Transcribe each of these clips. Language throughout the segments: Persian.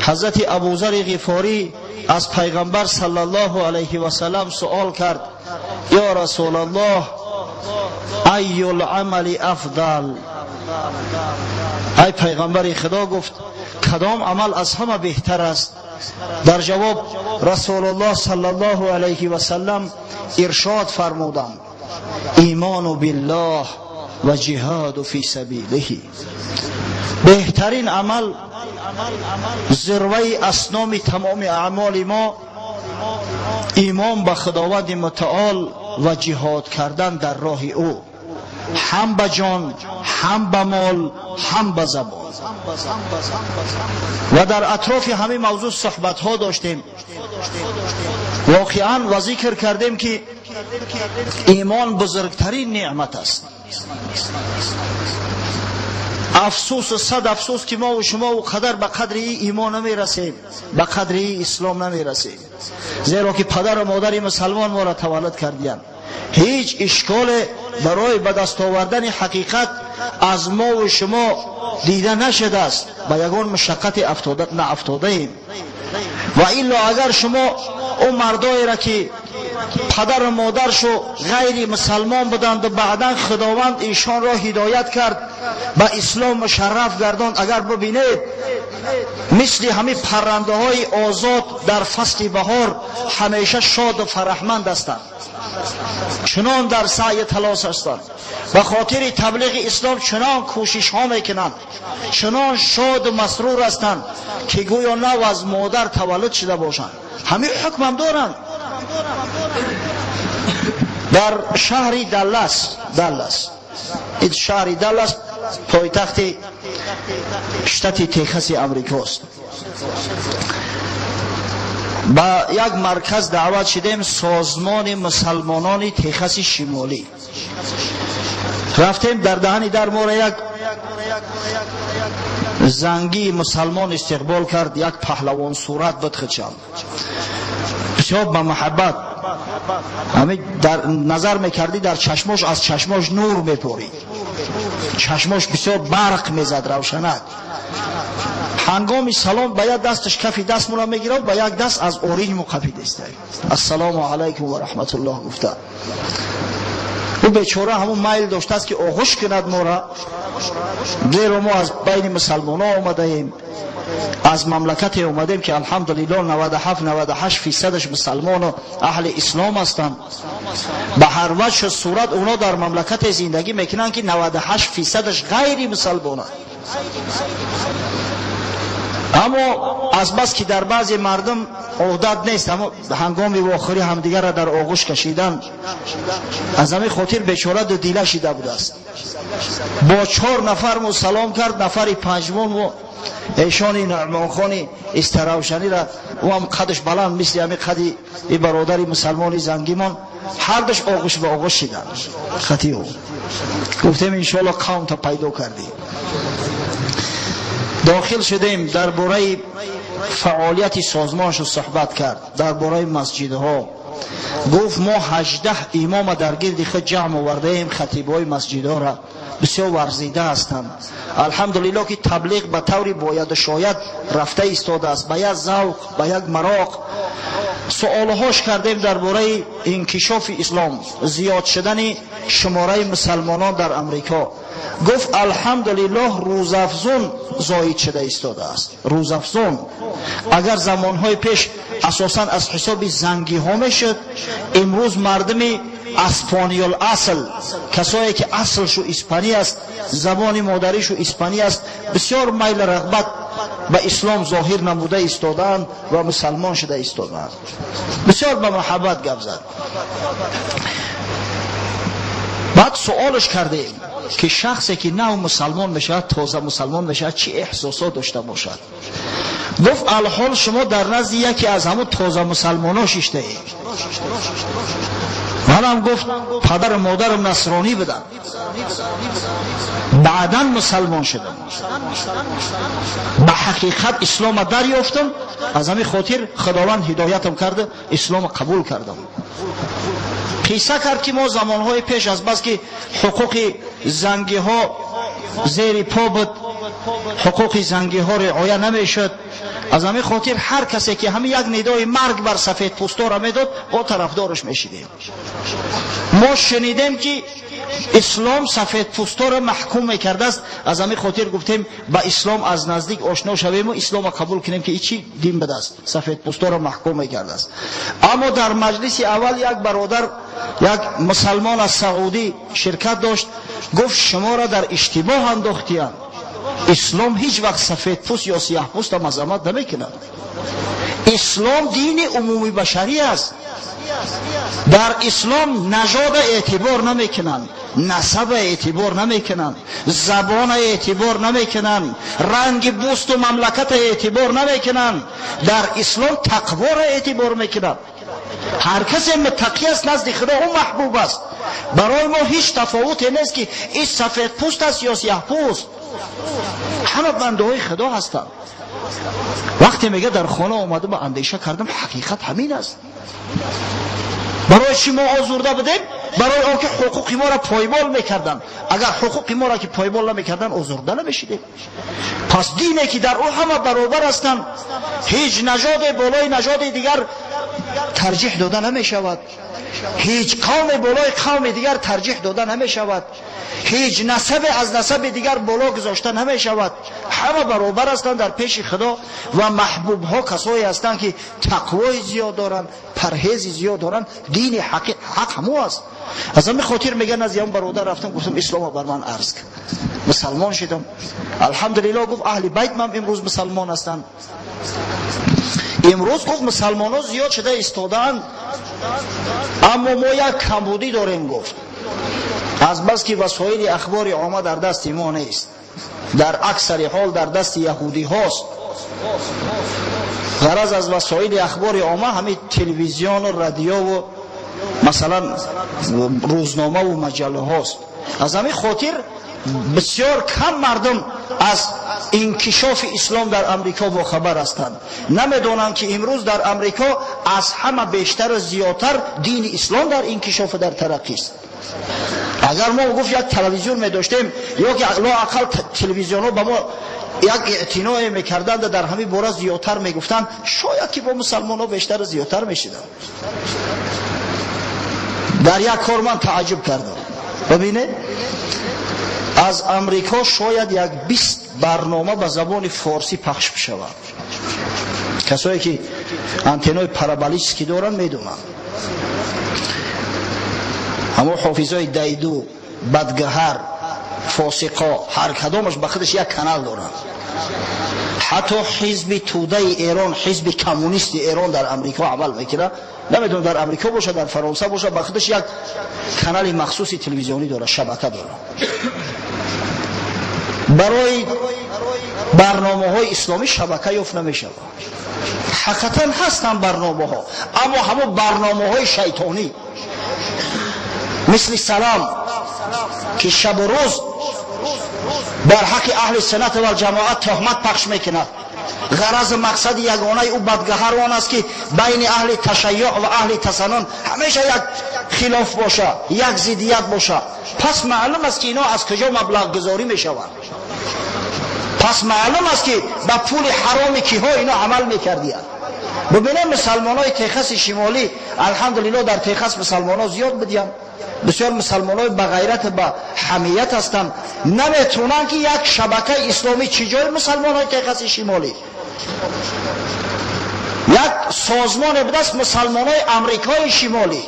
حضرت ابوذر غفاری از پیغمبر صلی الله علیه و سلم سوال کرد: یا رسول الله، ای العمل افضل؟ ای پیغمبر خدا، گفت کدام عمل از همه بهتر است؟ در جواب رسول الله صلی الله علیه و سلم ارشاد فرمودند: ایمان بالله و جهاد فی سبیله. بهترین عمل، ذروه اسنام تمام اعمال ما، ایمان به خداوند متعال و جهاد کردن در راه او، هم به جان، هم به مال، هم به زبان. و در اطراف همین موضوع صحبت ها داشتیم واقعا و ذکر کردیم که ایمان بزرگترین نعمت است. افسوس و صد افسوس که ما و شما و قدر به قدر ایمان نمی رسیم، به قدر اسلام نمی رسیم، زیرا که پدر و مادر مسلمان ما را تولد کردند. هیچ اشکال برای به دست آوردن حقیقت از ما و شما دیده نشده است. با یگان مشقت افتاده ایم. و الا اگر شما اون مردایی را که پدر و مادرشو غیر مسلمان بودند و بعدا خداوند ایشان را هدایت کرد به اسلام مشرف گردان، اگر ببینید مثل همین پرنده های آزاد در فصل بهار همیشه شاد و فرحمند هستند، چنان در سعی تلاش هستند، به خاطر تبلیغ اسلام چنان کوشش ها میکنند، چنان شاد و مسرور هستند که گویا نو از مادر تولد شده باشند. همین حکم هم دارند. در شهر دالاس این شهر دالاس پایتخت شتات تگزاس امریکاست. با یک مرکز دعوت شدیم، سازمان مسلمانان تگزاس شمالی. رفتیم، در دهانی در ما را یک زنگی مسلمان استقبال کرد، یک پهلوان صورت بود خدشان، بسیار با محبت. همه در نظر میکردی در چشماش، از چشماش نور میپورید، چشماش بسیار برق میزد روشنک. هنگام سلام با یک دستش کف دست مولا میگیره، با یک دست از اورین مقفی دسته السلام علیکم و رحمت الله گفته. او بیچاره همون میل داشته است که آغوش کند ما را، زیرا ما از بین مسلمان ها آمده ایم، از مملکت اومدیم که الحمدلله 97-98 فیصدش مسلمان و اهل اسلام هستند. به هر وجه صورت اونا در مملکت زندگی میکنن که 98 فیصدش غیر مسلمان هست. اما از بس که در بعضی مردم عادت نیست، اما هنگام آخری همدیگر را در آغوش کشیدن، از همین خاطر بیچاره دو دیله شده بوده است. با 4 نفر مو سلام کرد، نفر پنجم و ایشانی نعمان خانی استراوشنی را، او هم قدش بلند مثل همین قدی ای برادری مسلمانی زنگیمان، هر دش آغوش به آغوش شدن. خطی او گفتیم انشاءالله قوم تا پیدا کردیم. داخل شدیم، درباره فعالیت سازمانش صحبت کرد، درباره مسجدها. گفت ما 18 امام در گرد خود جمع آورده ایم، خطیبای مسجدها را بسیار ورزیده هستند. الحمدلله که تبلیغ به طوری باید و شاید رفته ایستاده است، به یک ذوق، به یک مراق. سوالهاش کردیم درباره انکشاف اسلام، زیاد شدن شماره مسلمانان در امریکا. گفت الحمدلله روزافزون زاید شده ایستاده است. روزافزون اگر زمانهای پیش اساساً از حساب زنگی ها میشد، امروز مردمی اسپانیول اصل، کسایی که اصلشو اسپانی است، زبان مادریشو اسپانی است، بسیار میل رغبت به اسلام ظاهر نموده ایستادند و مسلمان شده ایستادند. بسیار به محبت گپ زد. بعد سوالش کردیم که شخصی که نو مسلمان میشه، تازه مسلمان میشه، چی احساسات داشته باشد؟ گفت الحال شما در نزد یکی از همون تازه مسلمان‌ها شیشته اید. منم گفت پدر و مادرم نصرانی بودن، بعداً مسلمان شدم، به حقیقت اسلام دریافتم، از همین خاطر خداوند هدایتم کرده، اسلام قبول کردم. قصه کرد که ما زمانهای پیش از بس که حقوق زنگی ها زیر پا بود، حقوق زنگی ها رعایت نمیشد، از همین خاطر هر کسی که همین یک ندای مرگ بر سفید پوستا را میداد با طرفدارش میشیدیم. ما شنیدیم که اسلام سفید پوستا را محکوم میکرده است، از همین خاطر گفتیم با اسلام از نزدیک آشنا شویم و اسلام را قبول کنیم که چی دین بد است، سفید پوستا را محکوم میکرده است. اما در مجلس اول یک برادر، یک مسلمان از سعودی شرکت داشت، گفت شما را در اشتباه انداختید، اسلام هیچ وقت سفید پوست یا سیاه پوست را مذمت نمیکند. اسلام دین عمومی بشری است. در اسلام نژاد اعتبار نمیکنند، نسب اعتبار نمیکنند، زبان اعتبار نمیکنند، رنگ پوست و مملکت اعتبار نمیکنند. در اسلام تقوا را اعتبار میکنند. هر کسی متقی است نزد خدا او محبوب است. برای ما هیچ تفاوتی نیست که این سفید پوست است یا سیاه پوست، همه بنده های خدا هستند. وقتی میگه در خانه آمدم و اندیشه کردم، حقیقت همین است. برای چی ما آزرده بدیم؟ برای آنکه حقوق ما را پایمال میکردن. اگر حقوق ما را که پایمال نمیکردن آزرده نمیشیدیم. پس دینی که در او همه برابر هستند، هیچ نژاد بالای نژاد دیگر ترجیح داده نمیشود، هیچ قوم بالای قوم دیگر ترجیح داده نمیشود، هیچ نسب از نسب دیگر بالا گذاشته نمیشود. همه برابر هستند در پیش خدا و محبوب ها کسایی هستند که تقوای زیاد دارند، پرهیز زیاد دارند. دین حق همو است. از همین خاطر میگن از یه برادر رفتم گفتم اسلام بر من عرض کن، مسلمان شدم الحمدلله. گفت اهل بیت من امروز مسلمان هستند. امروز گفت مسلمان ها زیاد شده استادند، اما ما یک کمبودی داریم. گفت از بس که وسایل اخبار عامه در دست ما نیست، در اکثر حال در دست یهودی هاست. غرض از وسایل اخبار عامه همین تلویزیون و رادیو و مثلا روزنامه و مجله هاست. از همین خاطر بسیار کم مردم از انکشاف اسلام در امریکا با خبر هستند. نمیدونند که امروز در امریکا از همه بیشتر و زیادتر دین اسلام در انکشاف و در ترقی است. اگر ما گفت یک تلویزیون می داشتیم یا که لااقل تلویزیون ها به ما یک اعتناع میکردند در همین باره زیادتر میگفتند، شاید که با مسلمان ها بیشتر و زیادتر میشیدند. در یک کار من تعجب کردم. ببینه از امریکا شاید یک 20 برنامه به زبان فارسی پخش بشود. کسایی که آنتنای پارابولیستی دارن میدونن. اما حافظای دیدو، بدگهر، فاسقا، هر کدامش به خودش یک کانال دارن. حتی حزب توده ایران، حزب کمونیست ایران در امریکا عمل میکنه. نمیدونم در امریکا باشه در فرانسه باشه، به خودش یک کانال مخصوصی تلویزیونی داره، شبکه داره. برای برنامه های اسلامی شبکه یافت نمیشه. حقیقتا هستن برنامه ها، اما همون برنامه های شیطانی مثل سلام که شب و روز در حق اهل سنت و جماعت تهمت پخش میکند. غرض مقصد یگانه او بدگهر آن است که بین اهل تشیع و اهل تسنن همیشه یک خلاف باشه، یک ضدیت باشه. پس معلوم است که اینا از کجا مبلغ گذاری میشوند. پس معلوم است که با پول حرام کیها اینا عمل میکردید. ببینید مسلمان های تکساس شمالی، الحمدلله در تکساس مسلمان ها زیاد بدیم، بسیار مسلمان های بغیرت با حمیت هستند. نمیتونن که یک شبکه اسلامی چجای مسلمان های تکساس شمالی، یک سازمان بدست مسلمان های امریکای شمالی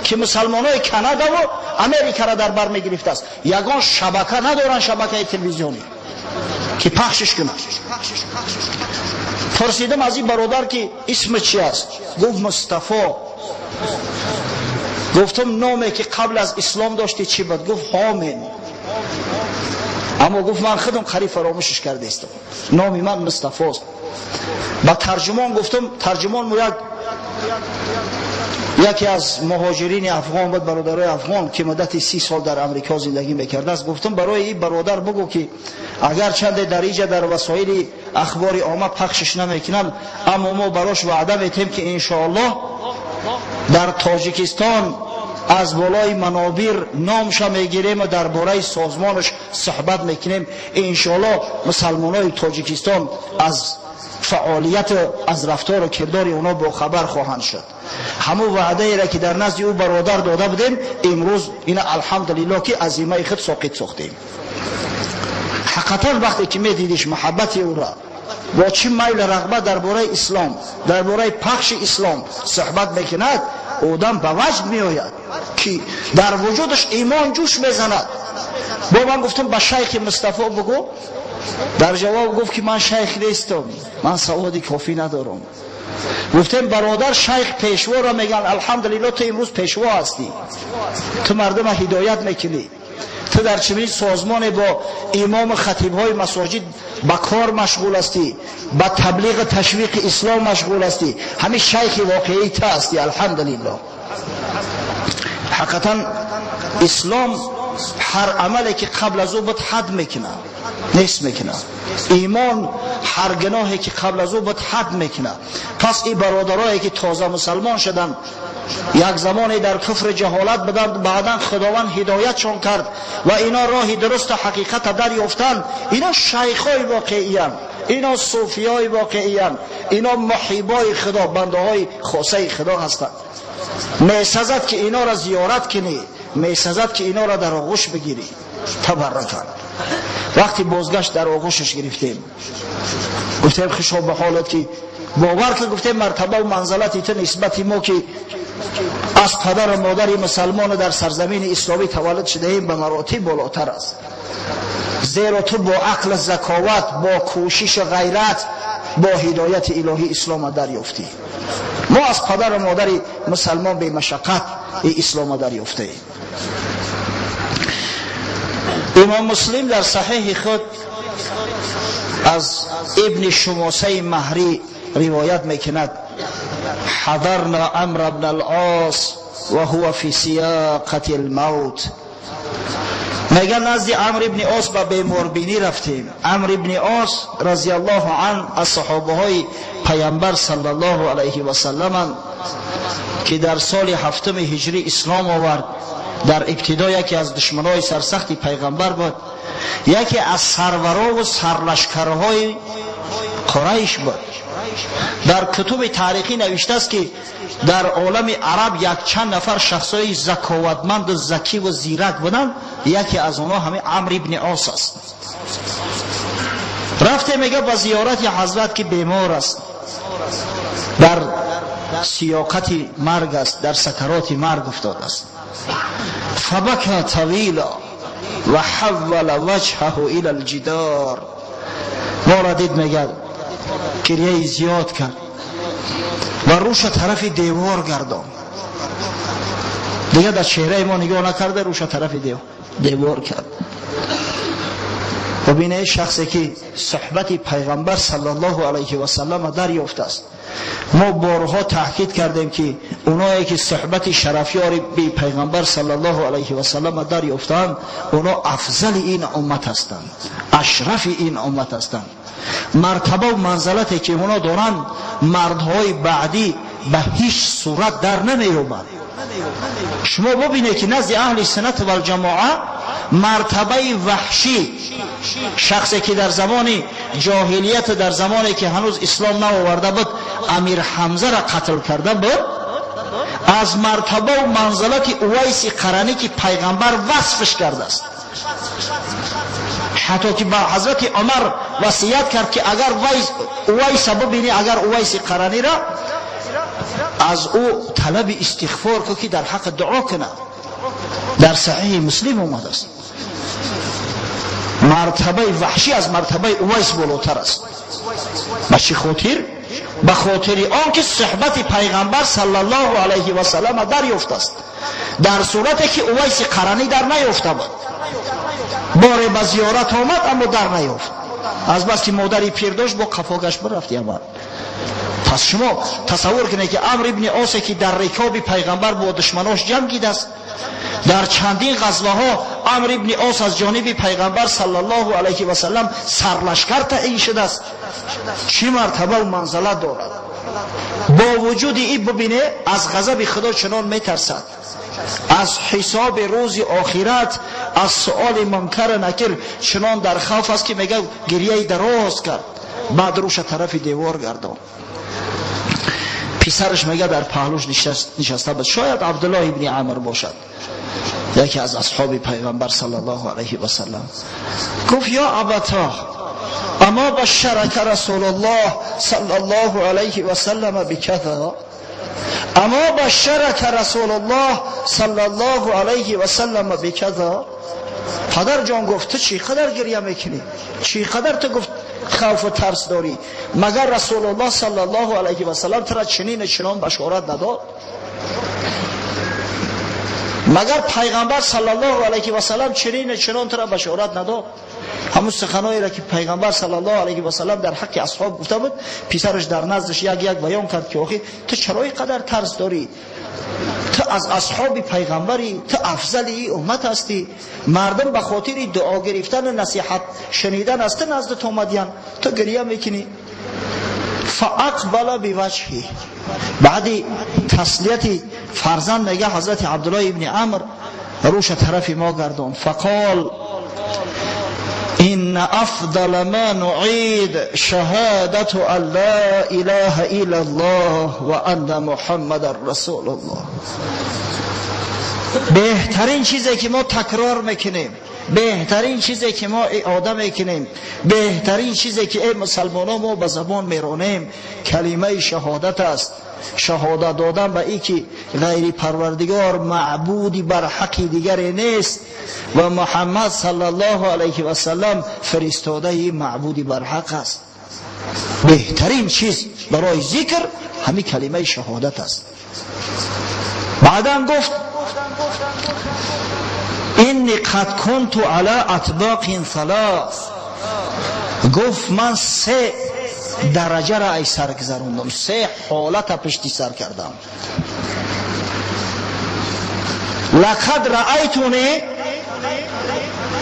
که مسلمان های کانادا و امریکا را در بر میگرفته است، یگان شبکه ندارن، شبکه تلویزیونی که پخشش کنن. پرسیدم از این برادر که اسم چی است؟ گفت مصطفی. گفتم نامی که قبل از اسلام داشتی چی بود؟ گفت حامد. اما گفت من خودم قریب فراموشش کرده استم، نامی من مصطفی است. با ترجمان گفتم، ترجمان یکی از مهاجرین افغان بود، برادرای افغان که مدت 30 سال در امریکا زندگی میکرده است. گفتم برای این برادر بگو که اگر چند دریجه در وسایل اخبار عامه پخشش نمیکنن، اما ما براش وعده میتیم که انشاءالله در تاجیکستان از بالای منابر نامش میگیریم و درباره سازمانش صحبت میکنیم. انشاءالله مسلمانای تاجیکستان از فعالیت از رفتار و کردار اونا با خبر خواهند شد. همون وعده ای را که در نزد او برادر داده بودیم امروز اینا الحمدلله که عزیمه خود ساقط ساختیم. حقیقتا وقتی که میدیدیش محبت او را با چه میل رغبت درباره اسلام، درباره پخش اسلام صحبت میکند، آدم به وجد میآید که در وجودش ایمان جوش میزند. با من گفتم به شیخ مصطفی بگو، در جواب گفت که من شیخ نیستم، من سوادی کافی ندارم. گفتم برادر شیخ پیشوا را میگن، الحمدلله تو امروز پیشوا هستی، تو مردم هدایت میکنی، تو در چنین سازمان با امام خطیب های مساجد با کار مشغول هستی، با تبلیغ تشویق اسلام مشغول هستی، همین شیخ واقعی تو هستی الحمدلله. حقیقتا اسلام هر عملی که قبل از او بود حد میکنه، نیست میکنه. ایمان هر گناهی که قبل از او بود حد میکنه. پس این برادرایی که تازه مسلمان شدن، یک زمانی در کفر جهالت بودند، بعدا خداوند هدایتشون کرد و اینا راه درست حقیقت دریافتند، اینا شیخای واقعی اند، اینا صوفیای واقعی اند، اینا محبای خدا، بنده های خاصه خدا هستند. میسزد که اینا را زیارت کنی، میسزد که اینا را در آغوش بگیری. تبرکاً وقتی بازگشت در آغوشش گرفتیم، گفتیم خوشا به حالت که باور که گفتیم مرتبه و منزلتی تو نسبتی ما که از پدر و مادر مسلمان در سرزمین اسلامی تولد شده ایم به مراتب بالاتر است. زیرا تو با عقل ذکاوت، با کوشش و غیرت، با هدایت الهی اسلام دریافتی. ما از پدر و مادر مسلمان به مشقت اسلام دریافته ایم. امام مسلم در صحیح خود از ابن شماسه مهری روایت میکند حضرنا عمرو بن العاص و هو فی سیاقة الموت. میگن نزد عمرو بن عاص به بیماربینی رفتیم. عمرو بن عاص رضی الله عنه از صحابه های پیامبر صلی الله علیه و سلم که در سال 7 هجری اسلام آورد. در ابتدا یکی از دشمنای سرسختی پیغمبر بود، یکی از سرورا و سرلشکرهای قریش بود. در کتب تاریخی نوشته است که در عالم عرب یک چند نفر شخصای ذکاوتمند و ذکی و زیرک بودند، یکی از آنها همین عمرو بن عاص است. رفته میگه با زیارت حضرت که بیمار است، در سیاقت مرگ است، در سکرات مرگ افتاده است. فبكى طويلا وحول وجهه الى الجدار. ما را دید میگه گریه زیاد کرد و روش طرف دیوار گردان. دیگه در چهره ما نگاه نکرده، روش طرف دیوار کرد. و بینه شخصی که صحبت پیغمبر صلی الله علیه و سلم دریافته است. ما بارها تاکید کردیم که اونایی که صحبت شرفیار به پیغمبر صلی الله علیه و سلم دریافتند، اونا افضل این امت هستند، اشرف این امت هستند. مرتبه و منزلتی که اونا دارند مردهای بعدی به هیچ صورت در نمی‌یابند. شما ببینید که نزد اهل سنت و الجماعه مرتبه وحشی، شخصی که در زمان جاهلیت، در زمانی که هنوز اسلام نآورده بود، امیر حمزه را قتل کرده بود، از مرتبه و منزلت اویس قرنی که پیغمبر وصفش کرده است. حتی که با حضرت عمر وصیت کرد که اگر اویس ببینی، اگر اویس قرنی را از او طلب استغفار کو که در حق دعا کنه. در صحیح مسلم اومده است. مرتبه وحشی از مرتبه اویس بالاتر است. به چه خاطر؟ به خاطر آنکه صحبت پیغمبر صلی الله علیه و سلم دریافته است، در صورتی که اویس قرنی در نیافته بود. بار به زیارت آمد اما در نیافت، از بس که مادری پیر داشت با قفاگش برفتی آمد. پس شما تصور کنید که عمرو بن عاص که در رکاب پیغمبر با دشمناش جنگید است، در چندین غزوه ها عمرو بن عاص از جانب پیغمبر صلی الله علیه و سلم سرلشکر تعیین شده است، چه مرتبه و منزلت دارد. با وجود این ببینه از غضب خدا چنان میترسد، از حساب روز آخرت، از سؤال منکر نکر چنان در خوف است که میگه گریه دراز کرد. بعد روش طرف دیوار گردان. پسرش میگه در پهلوش نشسته بود، شاید عبدالله ابن عمر باشد، یکی از اصحاب پیغمبر صلی الله علیه و سلم. گفت یا ابتا اما بشرک رسول الله صلی الله علیه و سلم بکذا، اما بشرک رسول الله صلی الله علیه و سلم بکذا. پدر جان گفت تو چی قدر گریه میکنی، چی قدر تو گفت خوف و ترس داری، مگر رسول الله صلی الله علیه و سلم تو را چنین چنان بشارت نداد؟ مگر پیغمبر صلی الله علیه و سلم چنین چنان تو را بشارت نداد؟ همون سخنایی را که پیغمبر صلی الله علیه و سلم در حق اصحاب گفته بود، پسرش در نزدش یک بیان کرد که آخی تو چرا اینقدر ترس داری؟ تو از اصحاب پیغمبری، تو افضلی امت هستی، مردم به خاطر دعا گرفتن و نصیحت شنیدن است نزد تو اومدن، تو گریه میکنی؟ فاقبل بوجهی. بعد تسلیت فرزند میگه حضرت عبدالله ابن عمر روش طرف ما گردان، فقال ان افضل ما نعید شهادت ان لا اله الا الله و ان محمد رسول الله. بهترین چیزی که ما تکرار میکنیم، بهترین چیزی که ما اعاده میکنیم، بهترین چیزی که ای مسلمانان ما به زبان میرانیم کلمه شهادت است. شهادت دادن به ای که غیر پروردگار معبودی بر حقی دیگری نیست و محمد صلی الله علیه و سلم فرستاده ای معبودی بر حق است. بهترین چیز برای ذکر همین کلمه شهادت است. بعدا گفت اینی قد کنت علی اطباق ثلاث، گفت من سه درجه را ای سر گذروندم، سه حالت پشتی سر کردم. لقد رأیتونی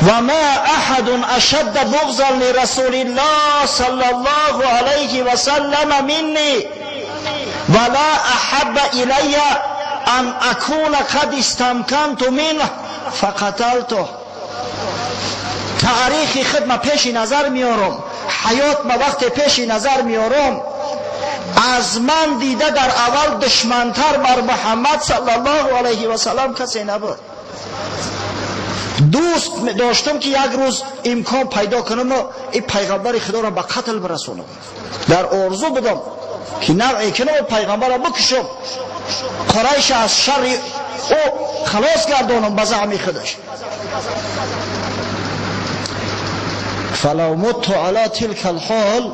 و ما احد اشد بغضا لرسول الله صلی الله علیه و سلم منی ولا احب الی ان اکون قد استمکنت منه فقتلته. تاریخ خود ما پیش نظر میارم، حیات ما وقت پیش نظر میارم، از من دیده در اول دشمنتر بر محمد صلی الله علیه و سلم کسی نبود. دوست داشتم که یک روز امکان پیدا کنم و این پیغمبر خدا را به قتل برسونم، در آرزو بدم که نوعی کنم و پیغمبر را بکشم، قریش از شر او خلاص گردانم به زعم خودش. فلو مت علی تلک الحال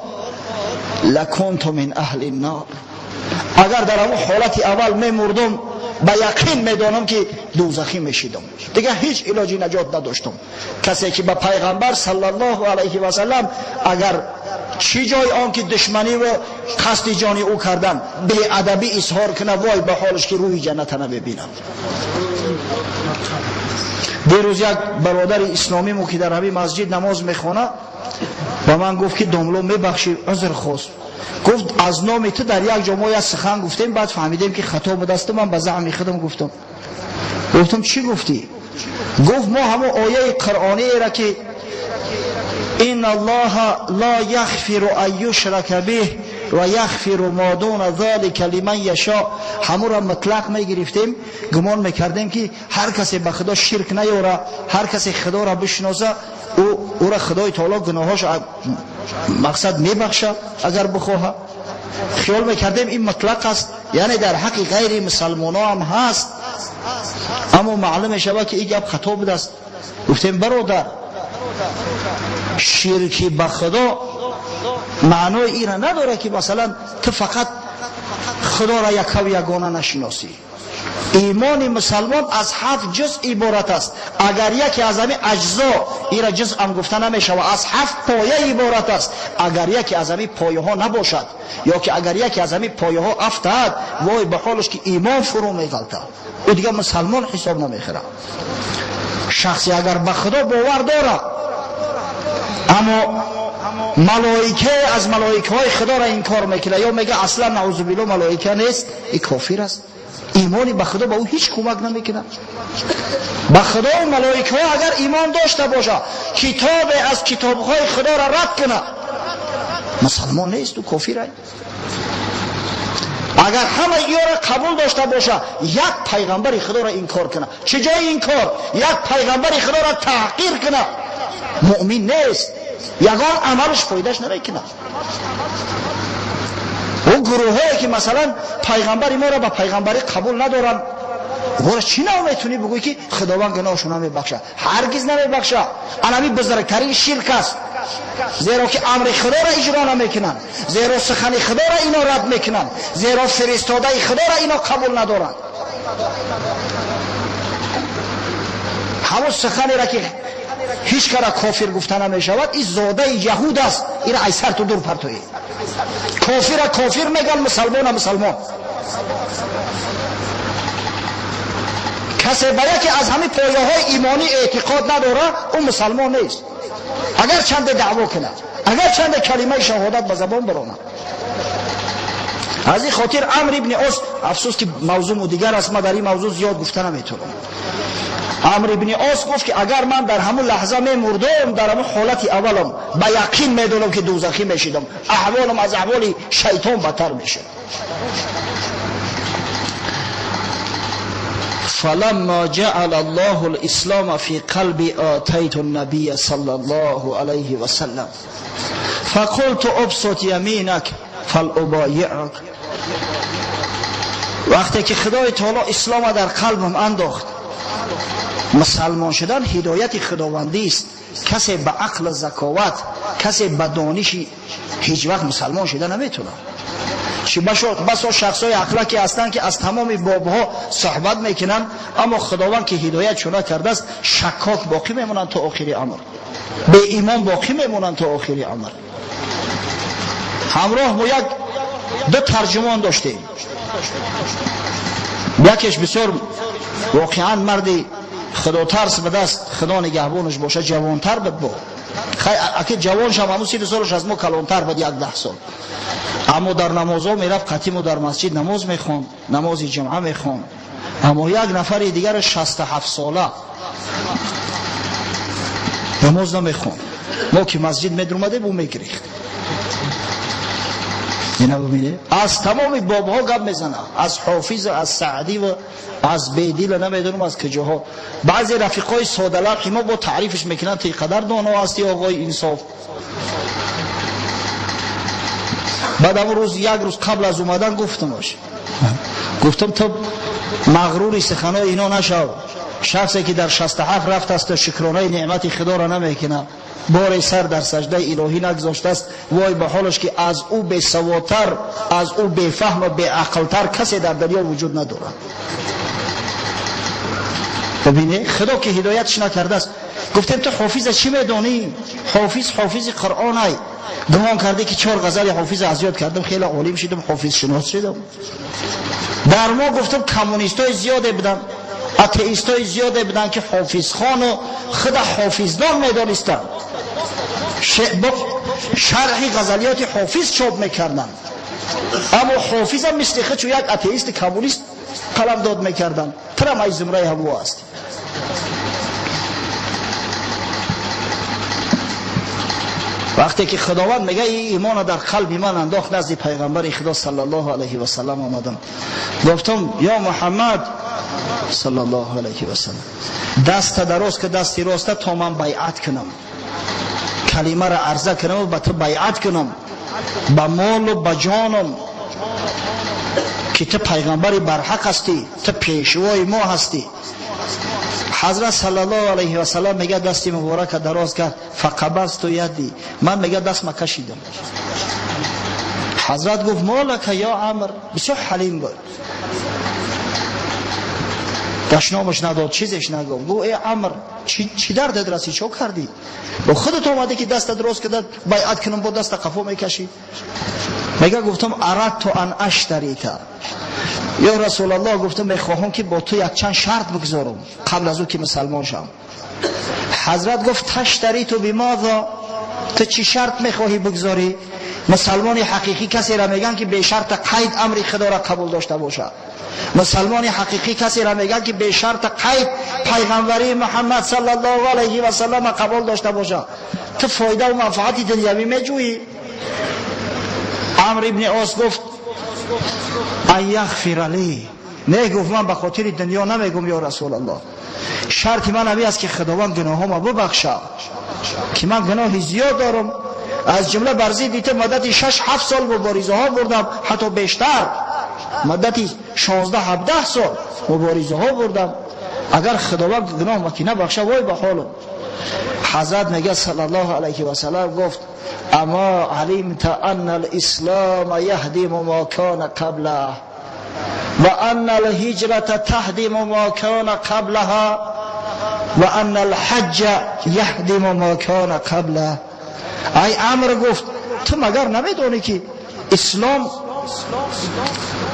لکنت من اهل النار. اگر در اون حالت اول میمردم به یقین میدانم که دوزخی میشیدم، دیگه هیچ علاجی نجات نداشتم. کسی که به پیغمبر صلی الله علیه و سلم اگر چی جای آن که دشمنی و قصد جانی او کردن به ادبی اظهار کنه، وای به حالش که روی جنت نبینم. دیروز یک برادر اسلامی مو که در همین مسجد نماز میخونه و من گفت که داملو میبخشی عذر خواست. گفت از نام تو در یک جمعه سخن گفتیم، بعد فهمیدیم که خطا بود است. من به زعم خودم گفتم چی گفتی؟ گفت ما همون آیه قرآنی را که این الله لا یغفر ان یشرک به و یغفر ما دون ذلک لمن یشاء، همون را مطلق میگرفتیم، گمان میکردیم که هر کسی به خدا شرک نیاره، هر کسی خدا را بشناسه او را خدای تعالی گناهاش مقصد میبخشه اگر بخواه. خیال میکردیم این مطلق است، یعنی در حق غیر مسلمان هم هست. اما معلوم شود که این گپ خطا بوده است. گفتیم برادر، شرکی به خدا معنای این را نداره که مثلا تو فقط خدا را یک و یگانه نشناسی. ایمان مسلمان از 7 جزء عبارت است. اگر یکی از همین اجزا این را جزء هم گفته نمیشه و از 7 پایه عبارت است، اگر یکی از همین پایه ها نباشد یا که اگر یکی از همین پایه ها افتاد، وای به حالش که ایمان فرو میغلطه، او دیگه مسلمان حساب نمیخوره. شخصی اگر به خدا باور داره اما ملائکه از ملائکه های خدا را انکار میکنه یا میگه اصلا نعوذ بالله ملائکه نیست، این کافر است. ایمانی به خدا به او هیچ کمک نمیکنه. به خدا و ملائکه ها اگر ایمان داشته باشه، کتاب از کتاب های خدا را رد کنه، مسلمان نیست، تو کافر. اگر همه اینا را قبول داشته باشه، یک پیغمبر خدا را انکار کنه، چه جای انکار؟ یک پیغمبر خدا را تحقیر کنه، مؤمن نیست. یگان عملش فایدهش نمیکنه. اون گروهایی که مثلا پیغمبر ما را به پیغمبری قبول ندارن، ورا چی نمیتونی بگویی که خداوند گناهشون نمیبخشه؟ هرگز نمیبخشه. انمی بزرگترین شرک است، زیرا که امر خدا را اجرا نمیکنن، زیرا سخن خدا را اینا رد میکنن، زیرا فرستاده خدا را اینا قبول ندارن. همون سخنی را که هیچ کار کافر گفته نمیشود، این زاده یهود است. این را ایسر تو دور پرتوی. کافر کافر میگن، مسلمان مسلمان. کسی برای که از همین پایه های ایمانی اعتقاد نداره، اون مسلمان نیست. اگر چند دعوا کنه، اگر چند کلمه شهادت به زبان برونه. از این خاطر عمرو ابن عاص، افسوس که موضوع دیگر است، ما در این موضوع زیاد گفته نمیتونم. عمرو ابن عاص گفت که اگر من در همون لحظه میمردم، در همون حالت اولم به یقین میدونم که دوزخی میشیدم، احوالم از احوال شیطان بدتر میشه. فلما جعل الله الاسلام في قلبي آتيت النبي صلى الله عليه وسلم فقلت ابسط يمينك فلأبايعك. وقتی که خدای تعالی اسلام در قلبم انداخت، مسلمان شدن هدایت خداوندی است. کسی به عقل ذکاوت، کسی به دانش هیچ وقت مسلمان شدن نمیتونه. بسا شخصای اخلاقی هستند که از تمام بابها صحبت میکنن، اما خداوند که هدایت شده کرده است، شکاک باقی میمونن تا آخری عمر، به ایمان باقی میمونن تا آخری عمر. همراه ما دو ترجمان داشتیم. یکیش بسیار واقعا مردی خدا ترس به دست، خدا نگهبانش باشه، جوانتر بود. اگه جوانش هم همون 30 سالش از ما کلانتر بود، 10 سال. اما در نمازها میرفت، قطیم در مسجد نماز میخوند، نماز جمعه میخوند. اما یک نفر دیگر 67 ساله نماز نمیخوند. ما که مسجد میدرومده بو میگریخت. اینا ببینید، از تمام بابها گپ میزنه، از حافظ، از سعدی و از بیدیل، نمیدونم از کجاها. بعضی رفیقای ساده لب ما با تعریفش میکنن تا قدر دانا هستی آقای انصاف. بعد اون روز، یک روز قبل از اومدن گفتم تو مغرور سخنای اینا نشو. شخصی که در 67 رفت است و شکرانه نعمت خدا را نمیکنه، بار سر در سجده الهی نگذاشته است، وای به حالش که از او بی سوادتر، از او بی فهم و بی عقلتر کسی در دنیا وجود نداره. ببینه خدا که هدایتش نکرده است. گفتم تو حافظ چی میدونی؟ حافظ قرآن ای. گمان کرده که 4 غزل حافظ از یاد کردم، خیلی عالم شدم، حافظ شناس شدم. در ما گفتم کمونیستای زیاده بودن، اتئیستای زیاده بودن که حافظ خان و خود حافظدان میدانستن، شرح غزلیات حافظ چاپ میکردن. اما حافظ هم مثل خود یک اتئیست کمونیست قلم داد میکردن. ترم ای زمره هوا است. وقتی که خداوند میگه ایمان در قلب من انداخت، نزد پیغمبر خدا صلی الله علیه و سلم آمدم، گفتم یا محمد صلی الله علیه و سلم، دست دراز که دستی راسته تا من بیعت کنم، کلمه را عرضه کنم و به تو بیعت کنم، به مال و به جانم، که تو پیغمبر برحق هستی، تو پیشوای ما هستی. حضرت صلی الله علیه و سلم میگه دستی مبارک دراز کرد، فقبضت یدی، من میگه دست ما کشیدم. حضرت گفت مالک یا عمرو، بسیار حلیم بود، دشنامش نداد، چیزش نگفت. گفت ای عمرو چی دردت رسید، چه کردی؟ با خودت اومدی که دست دراز کرد بیعت کنم، با دست قفا میکشی؟ میگه گفتم اردت ان اشتریک یا رسول الله، گفتم میخواهم که با تو یک چند شرط بگذارم قبل از او که مسلمان شم. حضرت گفت تشتری تو بماذا، تو چی شرط میخواهی بگذاری؟ مسلمان حقیقی کسی را میگن که به شرط قید امر خدا را قبول داشته باشه. مسلمان حقیقی کسی را میگن که به شرط قید پیغمبری محمد صلی الله علیه و سلم قبول داشته باشه. تو فایده و منفعت دنیوی میجویی؟ عمرو ابن عاص گفت ان یغفر لی، نه گفت من به خاطر دنیا نمیگم یا رسول الله، شرط من همین است که خداوند گناهامو ببخشه که من گناه زیاد دارم. از جمله برزی دیته مدتی 6-7 سال مبارزه ها بردم، حتی بیشتر، مدتی 16-17 سال مبارزه ها بردم. اگر خداوند گناه مکی نبخشه وای به حالم. حضرت میگه صلی الله علیه و سلم گفت اما علمت ان الاسلام یهدم ما کان قبله و ان الهجرة تهدم ما کان قبلها و ان الحج یهدم ما کان قبله. ای عمرو گفت تو مگر نمیدونی که اسلام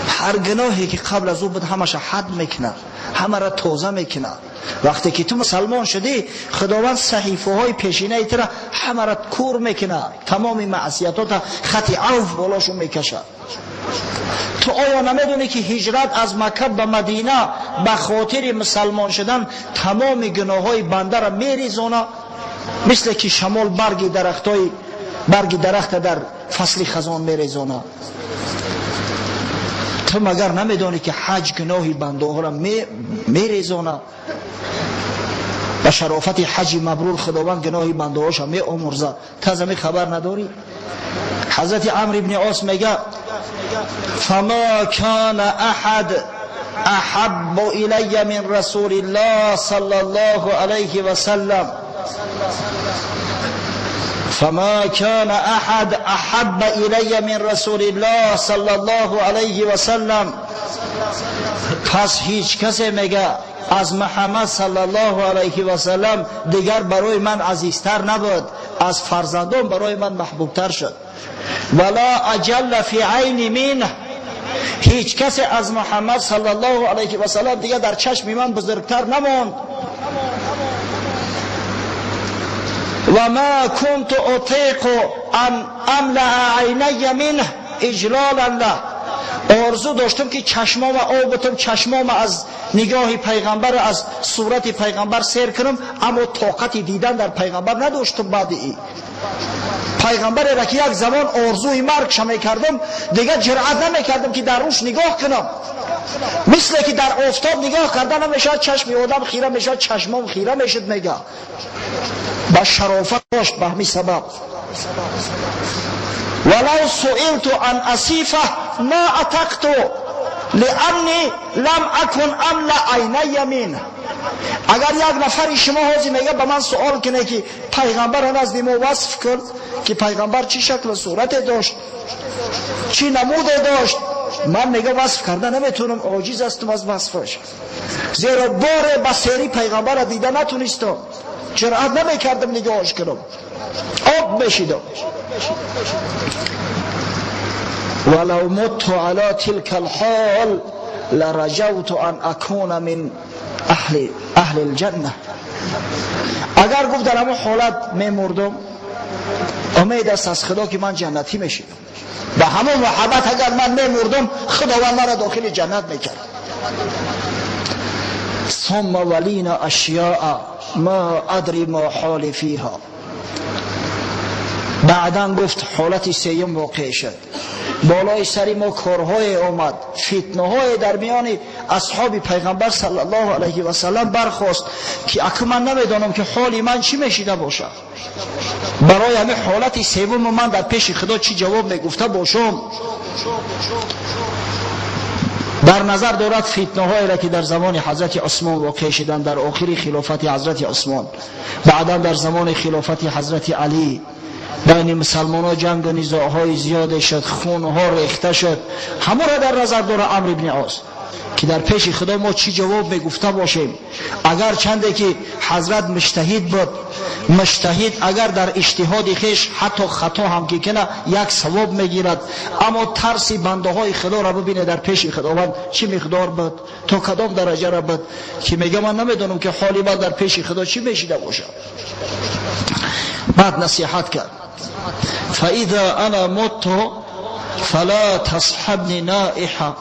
هر گناهی که قبل از او بود همش حد میکنه، همه را توزه میکنه. وقتی که تو مسلمان شدی خداوند صحیفه های پیشینه تو را همه را کور میکنه، تمام معصیتات خط عوف بالاشو میکشه. تو آیا نمیدونی که هجرت از مکه به مدینه به خاطر مسلمان شدن تمام گناه های بنده را میریزونه؟ مثل که شمال برگ درخت در فصل خزان میریزونه. تو مگر نمیدانی که حج گناهی بنده ها را میریزونه؟ به شرافت حج مبرور خداوند گناهی بنده هاش می آمرزه. تو از همین خبر نداری؟ حضرت عمرو ابن عاص میگه فما کان احد احب الی من رسول الله صلی الله علیه و سلم، فما كان احد احب الی من رسول الله صلی الله علیه و سلم. پس هیچ کسی میگه از محمد صلی الله علیه و سلم دیگر برای من عزیزتر نبود، از فرزندان برای من محبوبتر شد. ولا اجل فی عین منه، هیچ کسی از محمد صلی الله علیه و سلم دیگر در چشم من بزرگتر نماند. و ما كنت اطيق ان املا عینی منه اجلالا له، آرزو داشتم که چشمام آبتم، چشمام از نگاه پیغمبر، از صورت پیغمبر سیر کنم، اما طاقت دیدن در پیغمبر نداشتم. بعد این پیغمبر را که یک زمان آرزوی مرگ شمی کردم دیگه جرأت نمی کردم که در روش نگاه کنم. مثل که در آفتاب نگاه کردن نمیشد، چشم آدم خیره میشد، چشمام خیره میشد. میگه با شرافت داشت به همین سبب. ولو سئلت عن اصیفه ما اتقت لانی لم اکن املا عینی منه. اگر یک نفر شما حاضر میگه به من سوال کنه که پیغمبر نزد ما وصف کرد که پیغمبر چی شکل و صورت داشت، چی نموده داشت، من میگه وصف کرده نمیتونم، عاجز هستم از وصفش، زیرا بار بصیری پیغمبر را دیده نتونستم، جرأت نمیکردم نگاهش کنم، آب میشیدم. ولو مت على تلك الحال لرجوت ان اكون من اهل الجنه. اگر گفت در همون حالت میمردم امید است از خدا که من جنتی میشیدم. به همون محبت اگر من میمردم خداوند مرا داخل جنت میکرد. ثم ولينا اشیاء ما ادری ما حال فیها. بعداً گفت حالت سیم واقع شد، بالای سری ما کارهای آمد، فتنه‌های در میان اصحاب پیغمبر صلی الله علیه و سلم برخاست که اکنون من نمیدانم که حال من چی میشیده باشه. برای همین حالت سوم من در پیش خدا چی جواب میگفته باشم؟ در نظر دارد فتنه‌هایی را که در زمان حضرت عثمان واقع شدند، در آخر خلافت حضرت عثمان، بعدا در زمان خلافت حضرت علی، بین مسلمان‌ها جنگ و نزاع‌های زیاد شد، خون‌ها ریخته شد. همه را در نظر داره عمرو بن عاص که در پیش خدا ما چی جواب میگفته باشیم. اگر چنده که حضرت مجتهد بود، مجتهد اگر در اجتهاد خیش حتی خطا هم که کنه یک ثواب میگیرد، اما ترس بنده های خدا را ببینه در پیش خداوند چی مقدار بود، تا کدام درجه را بود که میگه من نمیدونم که حالی من در پیش خدا چی میشیده باشه. بعد نصیحت کرد فاذا انا مت فلا تصحبني نائحه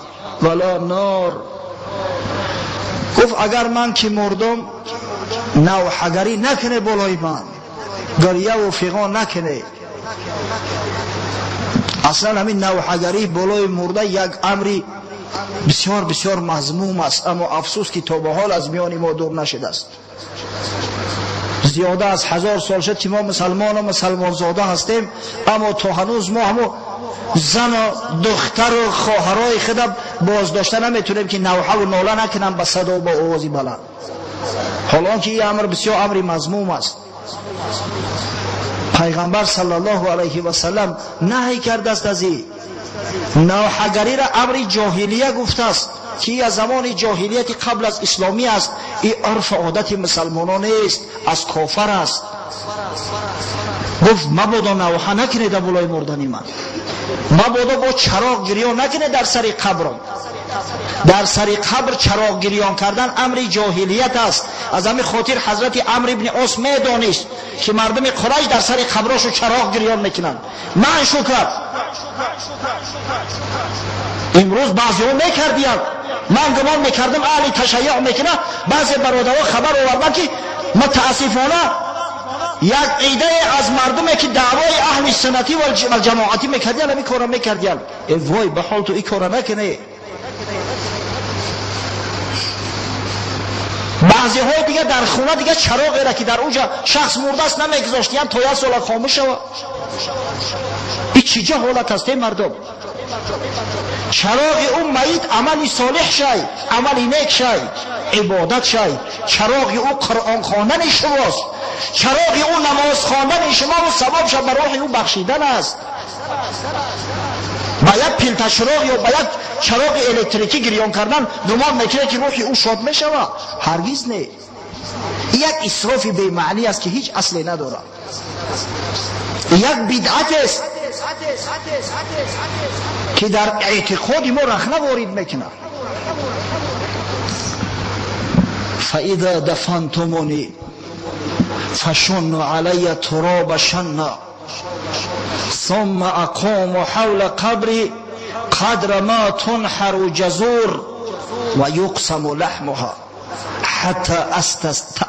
ولا نار. گفت اگر من که مردم نوحگری نکنه بالای من، گریه و فغان نکنه. اصلا همین نوحگری بالای مرده یک امری بسیار بسیار مذموم است، اما افسوس که تا به حال از میان ما دور نشده است. زیاده از 1000 سال شد که ما مسلمان و مسلمان زاده هستیم، اما تا هنوز ما همو زن و دختر و خواهرای خود باز داشته نمیتونیم که نوحه و ناله نکنن به صدا و با آوازی بلند، حالا که این امر بسیار امر مذموم است. پیغمبر صلی الله علیه و سلم نهی کرده است از این نوحگری را امر جاهلیه گفته است که از زمان جاهلیت قبل از اسلامی است. این عرف عادت مسلمانان است، از کافر است. گفت مبادا نوحه نکنه در بالای مردنی من، مبادا با چراغ گریان نکنه در سر قبرم. در سر قبر چراغ گریان کردن امر جاهلیت است. از همین خاطر حضرت عمرو ابن عاص میدانست که مردم قریش در سر قبراشو چراغ گریان میکنن. من شکر امروز بعضی ها میکردیم، من گمان میکردم اهل تشیع میکنه، بعضی برادرها خبر آوردن که متاسفانه یک عیده از مردمی که دعوای اهل سنتی و جماعتی میکردن همین کارا میکردن. ای وای به حال تو این کارا نکنه. بعضی های دیگه در خونه دیگه چراغی را که در اونجا شخص مرده است نمیگذاشتیم تا یک سال خاموش شود. این چیجا حالت است مردم؟ چراغ اون میت عمل صالح شای، عمل نیک شای، عبادت شای. چراغ او قرآن خواندن شماست، چراغ او نماز خواندن شما و ثواب شب برای او بخشیدن است. با یک پیلت چراغ یا با یک چراغ الکتریکی گریان کردن گمان میکنه که روح او شاد میشود؟ هرگز نه. یک اسراف بی معنی است که هیچ اصلی نداره. یک بدعت است که در اعتقاد ما رخنه وارد میکنه. فاذا دفنتمونی فشنوا علی تراب شنا ثم اقاموا حول قبری قدر ما تنحر جزور و یقسم لحمها حتی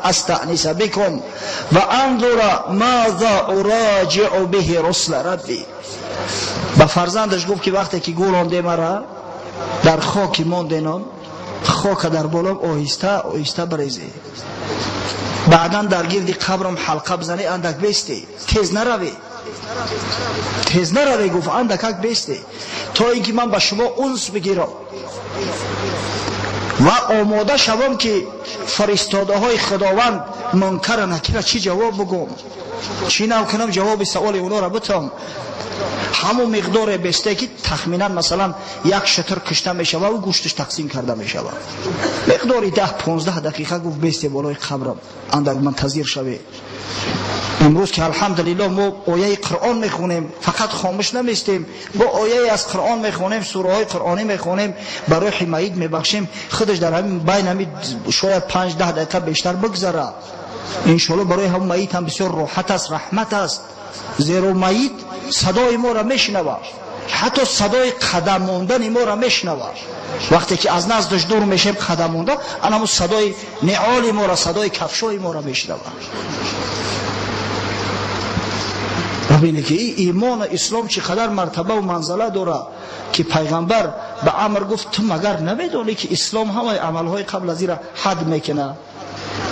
استأنس بكم و انظر ماذا اراجع به رسل ربی. با فرزندش گفت که وقتی که گولانده مرا در خاکی ماندنم، خاک در بالام آهسته آهسته بریزه، بعدا در گرد قبرم حلقه بزنی، اندک بیستی، تیز نروی، تیز نروی. گفت اندک بیستی تا اینکه من با شما انس بگیرم و آماده شوم که فرستاده های خداوند منکر نکیر چی جواب بگم، چی نکنم جواب سوال اونا را بتم. همون مقدار بیسته که تخمینا مثلا یک شتر کشته میشه و گوشتش تقسیم کرده میشه، مقداری 10-15 دقیقه گفت بیسته بالای قبرم اندر منتظر شوی. امروز که الحمدلله ما آیه قرآن میخونیم، فقط خاموش نمیستیم، با آیه از قرآن میخونیم، سوره های قرآنی میخونیم، برای حمایت میبخشیم، خودش در همین بین همین شاید 5-10 دقیقه بیشتر بگذره. انشالله برای هم میت هم بسیار راحت است، رحمت است. زیرا میت صدای ما را میشنوه، حتی صدای قدم ماندن ما را میشنوه. وقتی که از نزدش دور میشیم قدم مانده، اما صدای نعال ما را، صدای کفشای ما را میشنوه. ببینید که این ایمان و اسلام چقدر مرتبه و منزله داره که پیغمبر به عمر گفت تو مگر نمیدونی که اسلام همه عملهای قبل از این را حد میکنه؟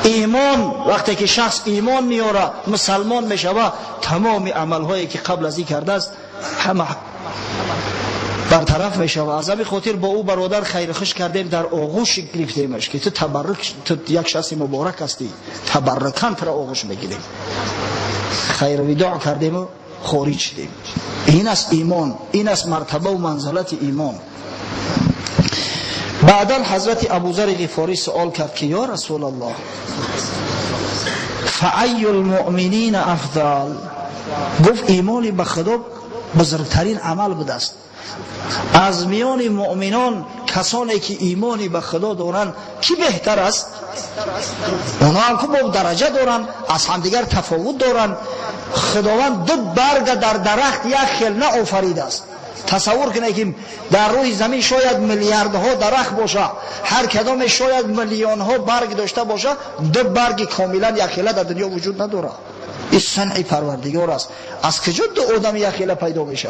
ایمان وقتی که شخص ایمان میاره مسلمان میشوه، تمام عملهایی که قبل از این کرده است همه برطرف میشوه. از همین خاطر با او برادر خیر خوش کردیم، در آغوش گرفتیمش که تو تبرک، تو یک شخص مبارک هستی، تبرکان تو را آغوش میگیریم، خیر وداع کردیم و خارج شدیم. این است ایمان، این است مرتبه و منزلت ایمان. بعدا حضرت ابوذر غفاری سوال کرد که یا رسول الله فأی المؤمنین افضل؟ گفت ایمانی به خدا بزرگترین عمل بوده است. از میان مؤمنان کسانی که ایمانی به خدا دارند کی بهتر است؟ اونا هم که با درجه دارن، از همدیگر تفاوت دارن. خداوند دو برگ در درخت یک خیل نه آفریده است. تصور کنه که در روی زمین شاید میلیاردها درخت باشه، هر کدام شاید میلیون ها برگ داشته باشه، دو برگ کاملا یک خیله در دنیا وجود نداره. این صنع پروردگار است. از کجا دو آدم یک خیله پیدا میشه؟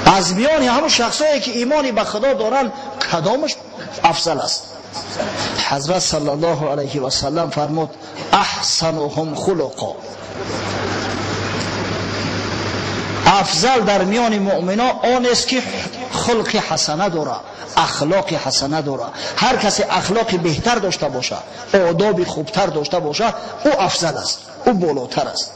از میان همون شخصایی که ایمانی به خدا دارن کدامش افضل است؟ حضرت صلی الله علیه و سلم فرمود احسنهم خلقا، افضل در میان مؤمنان آن است که خلق حسنه داره، اخلاق حسنه داره. هر کسی اخلاق بهتر داشته باشه، آداب خوبتر داشته باشه، او افضل است، او بالاتر است.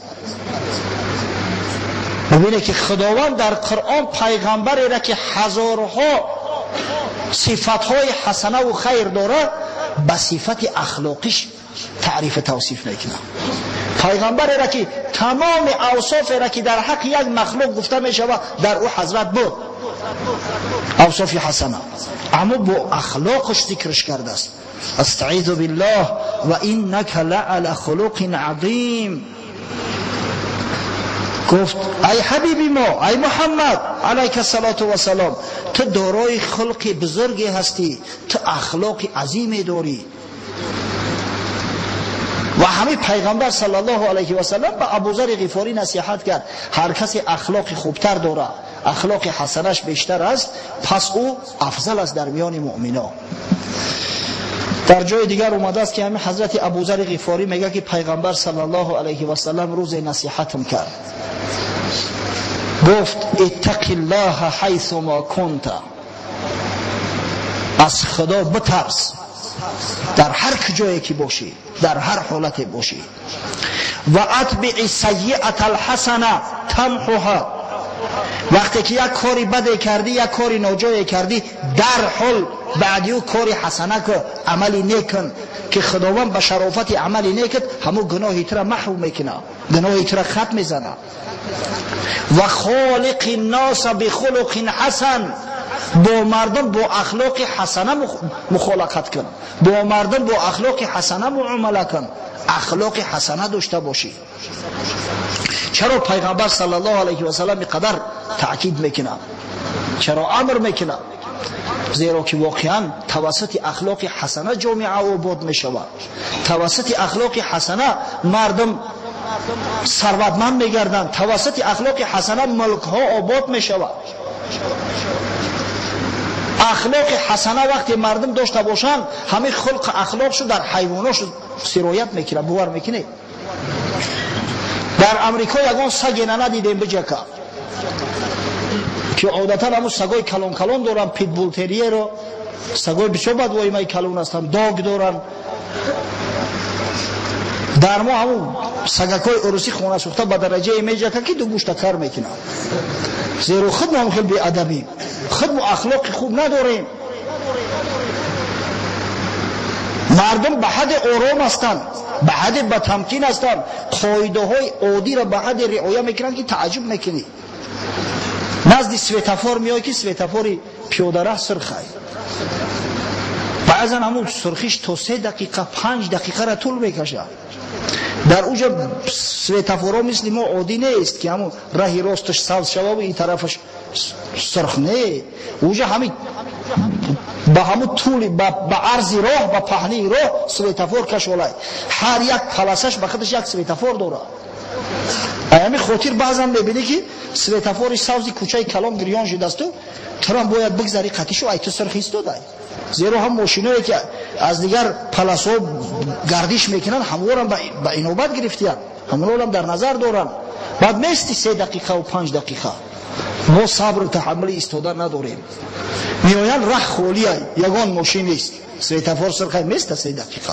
ببینه که خداوند در قرآن پیغمبری را که هزارها صفتهای حسنه و خیر داره به صفت اخلاقیش تعریف توصیف میکنه. پیغمبری را که تمام اوصاف را که در حق یک مخلوق گفته می شود در او حضرت بود اوصاف حسنه، اما با اخلاقش ذکرش کرده است. استعیذ بالله و انک لعلی خلق عظیم. گفت ای حبیبی ما، ای محمد علیک الصلاة و السلام، تو دارای خلق بزرگی هستی، تو اخلاق عظیمی داری. و همه پیغمبر صلی الله علیه و سلم به ابوذر غفاری نصیحت کرد هر کسی اخلاق خوبتر داره، اخلاق حسنش بیشتر است، پس او افضل است در میان مؤمنان. در جای دیگر اومده است که همین حضرت ابوذر غفاری میگه که پیغمبر صلی الله علیه و سلم روز نصیحتم کرد، گفت اتق الله حیث ما کنت، از خدا بترس در هر جایی که باشی، در هر حالت باشی. و اتبع سیئة الحسنه تمحوها، وقتی که یک کاری بد کردی، یک کاری ناجای کردی، در حال بعدی او کاری حسنه که عملی نیکن که خداوند به شرافت عملی نیکت همون گناهی تر محو میکنه، گناهی تر ختم میزنه. و خالق الناس بخلق حسن، با مردم با اخلاق حسنه مخالقت کن، با مردم با اخلاق حسنه معامله کن، اخلاق حسنه داشته باشی. چرا پیغمبر صلی الله علیه و سلم قدر تاکید میکنه، چرا امر میکنه؟ زیرا که واقعا توسط اخلاق حسنه جامعه آباد میشود، توسط اخلاق حسنه مردم ثروتمند میگردند، توسط اخلاق حسنه ملک ها آباد میشود. اخلاق حسنه وقتی مردم داشته باشند همه خلق اخلاقشو در حیواناشو سرایت میکنه، باور میکنه. در امریکا یگان سگ ننه دیدیم بجکا که عادتا همون سگای کلون کلون دارن، پیتبول تریه رو، سگای بسیار بدوایی مای کلون هستن، داگ دارن. در ما همون سگکای عروسی خونه سوخته به درجه میجکا که دو گوشت کار میکنه، زیرا خود ما خیلی بی ادبیم، خود ما اخلاق خوب نداریم. مردم به حد آرام هستند، به حد با تمکین هستند، قاعده های عادی را به حد رعایت میکنند که تعجب میکنی. نزد سویتافور میای که سویتافوری پیاده راه سرخه، بعضا همون سرخیش تا 3 دقیقه 5 دقیقه را طول میکشه. در اوجا سویتافورا مثل ما عادی نیست که همون راهی راستش سبز شوه و این طرفش سرخ نه. اوجا همین با همون طول با عرضی راه با پهنی راه سویتافور کشولای، هر یک پلاسش به خودش یک سویتافور داره. همین خاطر بعضا میبینی که سویتافور سبزی کوچه کلام گریان شده است، تو هم باید بگذاری قطیشو ای تو سرخ ایستاده. زیرا هم ماشینایی که از دیگر پلاسو گردش میکنن همون هم به اینوبت گرفتیان، همون هم در نظر دارن. بعد میستی 3 دقیقه و 5 دقیقه، ما صبر و تحمل ایستادن نداریم. میاین راه خالی ای، یگان ماشین نیست، سویتافور سرخه میسته 3 دقیقه.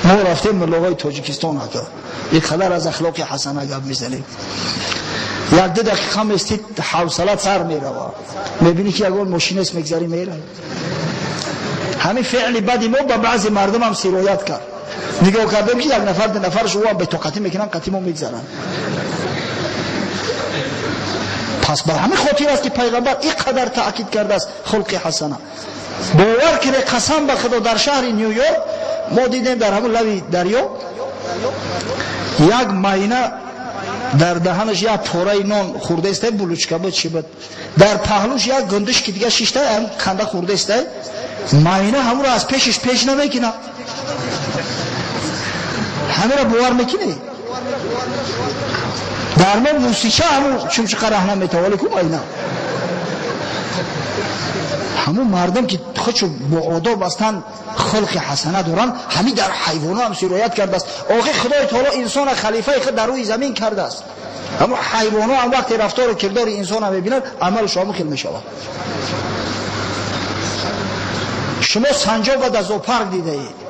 ما رفتیم ملوهای تاجیکستان ها که یک خبر از اخلاق حسنه گپ میزنیم، 1-2 دقیقه میستید حوصلت سر میره، میبینی که یگان ماشینیست میگذاری میره. همین فعل بدی ما با بعضی مردم هم سرایت کرد، نگاه کردیم که یک نفر 2 نفرش او هم به طاقتی میکنن، قطیمو میگذارن. پس بر همین خاطر است که پیغمبر اینقدر تاکید کرده است خلق حسنه. باور کنه قسم به خدا در شهر نیویورک ما دیدیم در همون لبی دریا یک ماینه در دهنش یک پاره نان خورده است، بلوچکه بود چی بود، در پهلوش یک گندش که دیگه 6 تا هم کنده خورده است. ماینه همون رو از پیشش پیش نمیکنه، همه را باور میکنه. در ما موسیقی همون چون چه قرح نمیتوالی کم اینا همون مردم که خودشو با آداب هستن خلق حسنه دارن همین در حیوان هم سرایت کرده است. آخه خدای تعالی انسان خلیفه خود در روی زمین کرده است. اما حیوان هم وقتی رفتار و کردار انسان هم ببینن عمل شما خیلی میشود. شما سنجاب در زوپارک دیده اید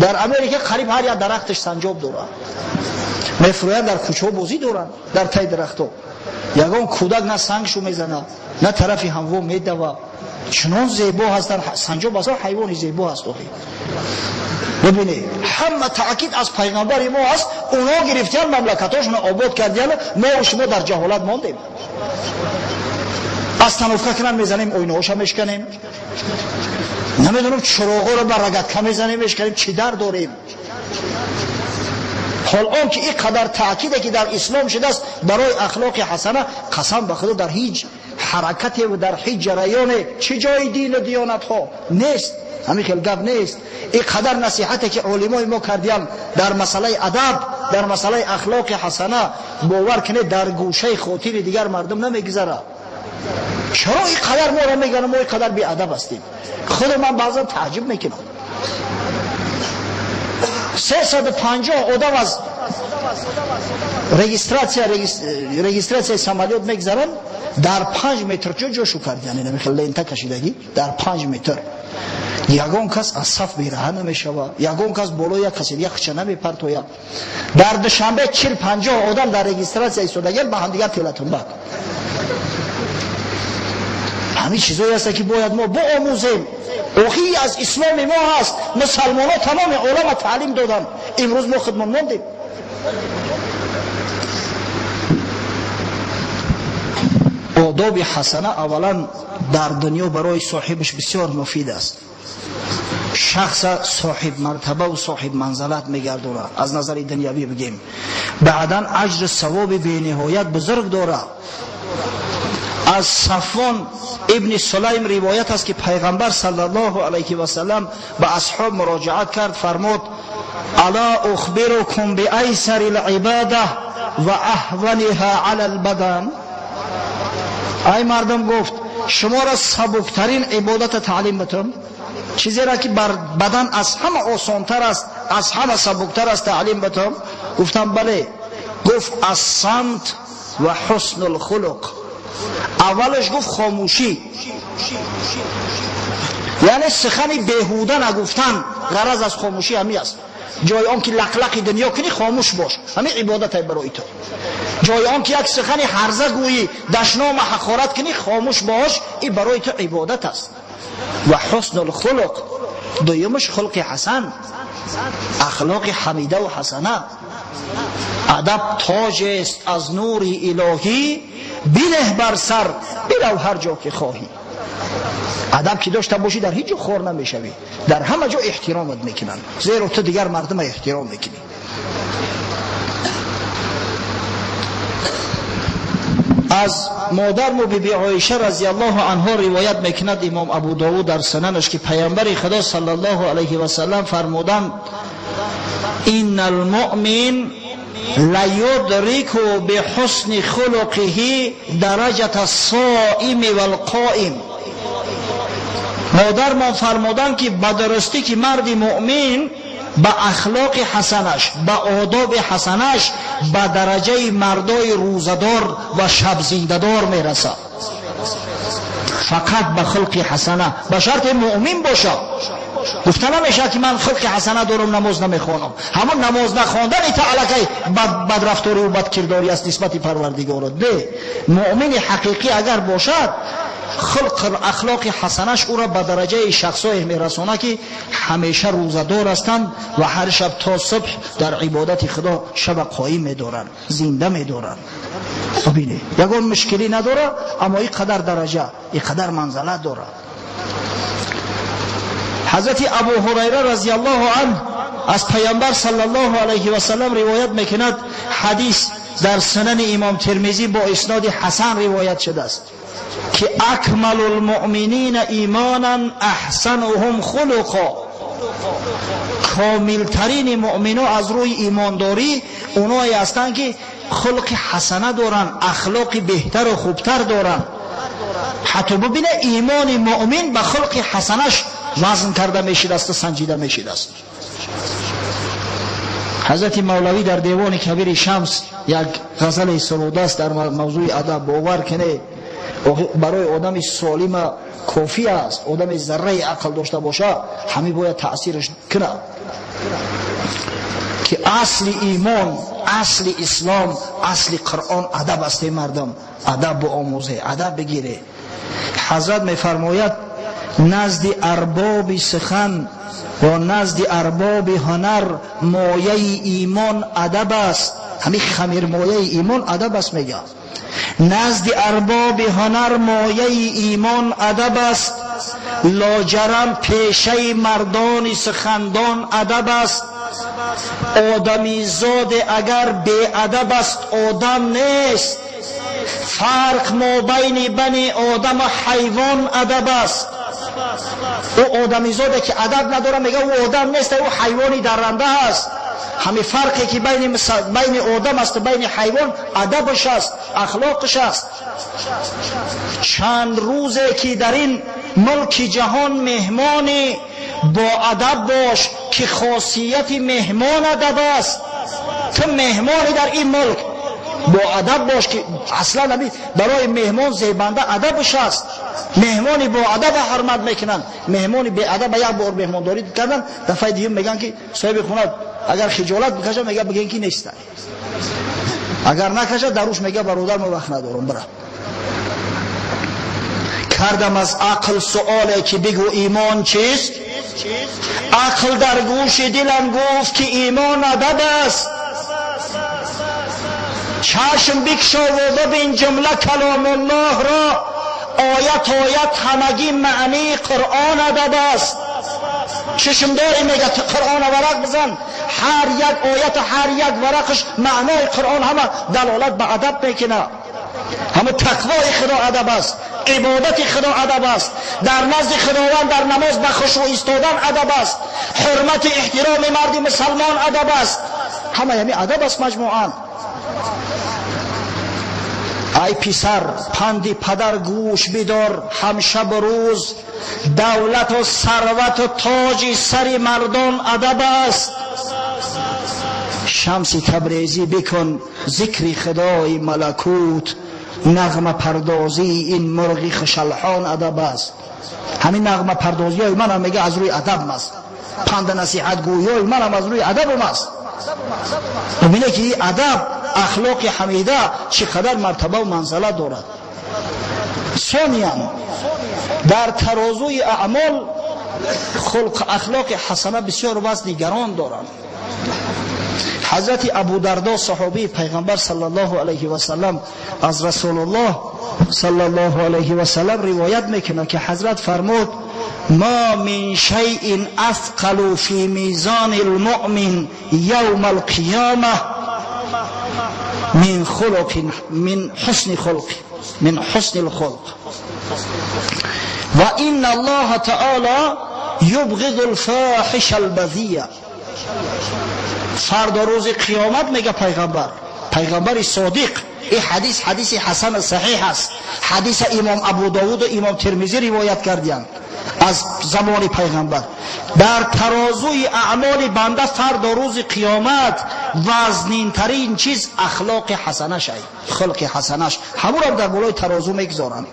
در امریکا قریب هر یک درختش سنجاب دارن میفرویند در کوچه بازی دارن در تای درختو یگان کودک نه سنگشو میزنه نه طرفی همو میدوه چنان زیبا هستن سنجاب اصلا حیوان زیبا هست ببینید همه تاکید از پیغمبر ما هست اونا گرفتن مملکتاشون آباد کردن ما و شما در جهالت ماندیم از تنفکه کنن میزنیم اوینهاشو میشکنیم نمیدونم چراغا رو بر رگتکه میزنیم میشکنیم چی در داریم حال آن که این قدر تأکیده که در اسلام شده است برای اخلاق حسنه قسم به خدا در هیچ حرکت و در هیچ جریان چه جای دین و دیانت ها نیست همین خیلی گپ نیست. این قدر نصیحتی که علمای ما کردیم در مسئله ادب در مسئله اخلاق حسنه باور کنه در گوشه خاطر دیگر مردم نمیگذره. چرا این قدر ما رو میگن ما این قدر بی ادب هستیم؟ خود من بعضا تعجب میکنم 350 آدم از رجیستراسیون سمالیات میگذارن در 5 متر جاشو کرد یعنی نمیخواد لینتا کشیدگی در 5 متر یگان کس از صف بیره نمیشوه یگان کس بالای یک کسی یک خچه نمیپرتوید در دوشنبه 40-50 آدم در رجیستراسیون ایستادگی به هم دیگر تلتون بک همین چیزایی هست که باید ما آموزیم. اوخی از اسلام ما هست مسلمان ها تمام عالم تعلیم دادن امروز ما خودمان ماندیم. آداب حسنه اولا در دنیا برای صاحبش بسیار مفید است. شخص صاحب مرتبه و صاحب منزلت میگردونه از نظر دنیوی بگیم بعدا اجر ثواب بی نهایت بزرگ داره. از صفوان ابن سلیم روایت است که پیغمبر صلی الله علیه و سلم به اصحاب مراجعت کرد فرمود الا اخبرکم بایسر العباده و اهونها علی البدن ای مردم گفت شما را سبکترین عبادت تعلیم بتم چیزی را که بر بدن از همه آسانتر است از همه سبکتر است تعلیم بتم گفتم بله گفت الصمت و حسن الخلق اولش گفت خاموشی یعنی سخنی بیهوده نگفتن غرض از خاموشی همی است جای آن که لقلق دنیا کنی خاموش باش همین عبادت های برای تو جای آن که یک سخنی هرزه گویی دشنام حقارت کنی خاموش باش این برای تو عبادت است و حسن الخلق دویمش خلق حسن اخلاق حمیده و حسنه ادب تاج است از نور الهی بینه بر سر برو هر جا که خواهی ادب که داشته باشی در هیچ جا خور نمیشوی در همه جا احترامت میکنن زیرا تو دیگر مردم احترام میکنی. از مادر مو بی بی عایشه رضی الله عنها روایت میکند امام ابو داود در سننش که پیامبر خدا صلی الله علیه و سلم فرمودند ان المؤمن لیدرک بحسن خلقه درجه الصائم والقائم. مادر ما فرمودن که بدرستی که مرد مؤمن با اخلاق حسنش با آداب حسنش با درجه مردای روزدار و شب زینده‌دار میرسه فقط با خلق حسنه به شرط مؤمن باشه. گفته نمیشه که من خلق حسنه دارم نماز نمیخوانم همون نماز نخواندن تعلقه بد رفتاری و بد کرداری است نسبت پروردگار ده. مؤمن حقیقی اگر باشد خلق اخلاق حسنش او را به درجه شخصای میرسونه که همیشه روزدار هستند و هر شب تا صبح در عبادت خدا شب قائم میدارن زنده میدارن. ببینید یگان مشکلی نداره اما این قدر درجه این قدر منزلت داره. حضرت ابو هریره رضی الله عنه از پیامبر صلی الله علیه و سلم روایت میکند حدیث در سنن امام ترمذی با اسناد حسن روایت شده است که اکمل المؤمنین ایمانا احسنهم خلقا کاملترین مؤمنو از روی ایمانداری اونایی هستند که خلق حسنه دارن، اخلاق بهتر و خوبتر دارن. حتی ببینه ایمان مؤمن به خلق حسنش وزن کرده میشید است و سنجیده میشید است. حضرت مولوی در دیوان کبیر شمس یک غزل سروده است در موضوع ادب. باور کنه برای آدم سالم کافی است، آدم ذره عقل داشته باشه همین باید تأثیرش کنه که اصل ایمان، اصل اسلام، اصل قرآن ادب است. مردم ادب آموزه، ادب بگیره. حضرت میفرماید نزد ارباب سخن و نزد ارباب هنر مایه ایمان ادب است. همین خمیر مایه ایمان ادب است. میگه نزد ارباب هنر مایه ایمان ادب است، لاجرم پیشه مردان سخندان ادب است. آدمی زاد اگر بی ادب است آدم نیست، فرق ما بین بنی آدم و حیوان ادب است. او آدمی زاده که ادب نداره میگه او آدم نیست، او حیوانی درنده است. همین فرقی که بین آدم است و بین حیوان ادبش است، اخلاقش است. چند روزه که در این ملک جهان مهمانی، با ادب باش که خاصیت مهمان ادب است. تو مهمانی در این ملک، با ادب باش که اصلا برای مهمان زیبنده ادبش است. مهمانی با ادب حرمت میکنن، مهمانی به ادب یک بار مهمانداری کردن دفعه دیگه میگن که صاحب خونه اگر خجالت بکشه میگه بگین که نیست، اگر نکشه دروش میگه برادر ما وقت ندارم برا. کردم از عقل سؤاله که بگو ایمان چیست؟ عقل در گوش دلم گفت که ایمان ادب است. چشم بکشا و ببین جمله کلام الله را، آیت همگی معنی قرآن ادب است. چشم داری میگه تو قرآن ورق بزن، هر یک آیت هر یک ورقش معنای قرآن همه دلالت به ادب میکنه. همه تقوای خدا ادب است، عبادت خدا ادب است، در نزد خداوند در نماز به خشوع ایستادن ادب است، حرمت احترام مرد مسلمان ادب است. همه یعنی ادب است مجموعاً. ای پسر پندی پدر گوش بدار، هم شب روز دولت و ثروت و تاج سر مردان ادب است. شمس تبریزی بکن ذکر خدای ملکوت، نغمه پردازی این مرغی خشلحان ادب است. همین نغمه پردازی های من هم میگه از روی ادب است، پند نصیحت گویی های من هم از روی ادب است. ببینه که این ادب اخلاق حمیده چقدر مرتبه و منزله دارد. ثانیاً در ترازوی اعمال خلق اخلاق حسنه بسیار وزن گران دارند. حضرت ابو دردا صحابی پیغمبر صلی الله علیه و سلم از رسول الله صلی الله علیه و سلم روایت میکنه که حضرت فرمود ما من شیء اثقل فی میزان المؤمن یوم القیامه من خلق من حسن الخلق و ان الله تعالی یبغض الفاحش البذیء. فردا روز قیامت میگه پیغمبر صادق، این حدیث حسن صحیح است. حدیث امام ابو داود و امام ترمذی روایت کردند از زمان پیغمبر. در ترازوی اعمال بنده فردا روز قیامت وزنین ترین چیز اخلاق حسنش، خلق حسنش همون را در بالای ترازو میگذارن.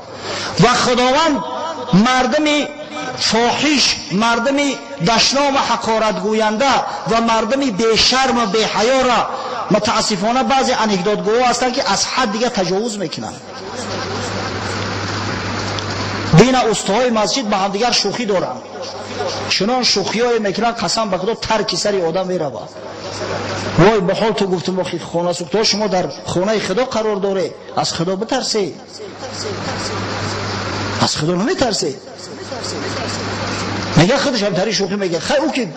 و خداوند مردمی فاحش، مردمی دشنام حقارت گوینده و مردمی بی شرم و بی حیا را متاسفانه بعضی انکدوت گوها هستند که از حد دیگه تجاوز میکنن. بین استهای مسجد با هم دیگر شوخی دارن، چنان شوخی های میکنن قسم به خدا ترک سری آدم میره. وای به حال تو گفتم با خانه سوخته شما در خانه خدا قرار داره، از خدا بترسی، از خدا نمیترسی. میگه خودش هم تری شوخی میگه خیلی او که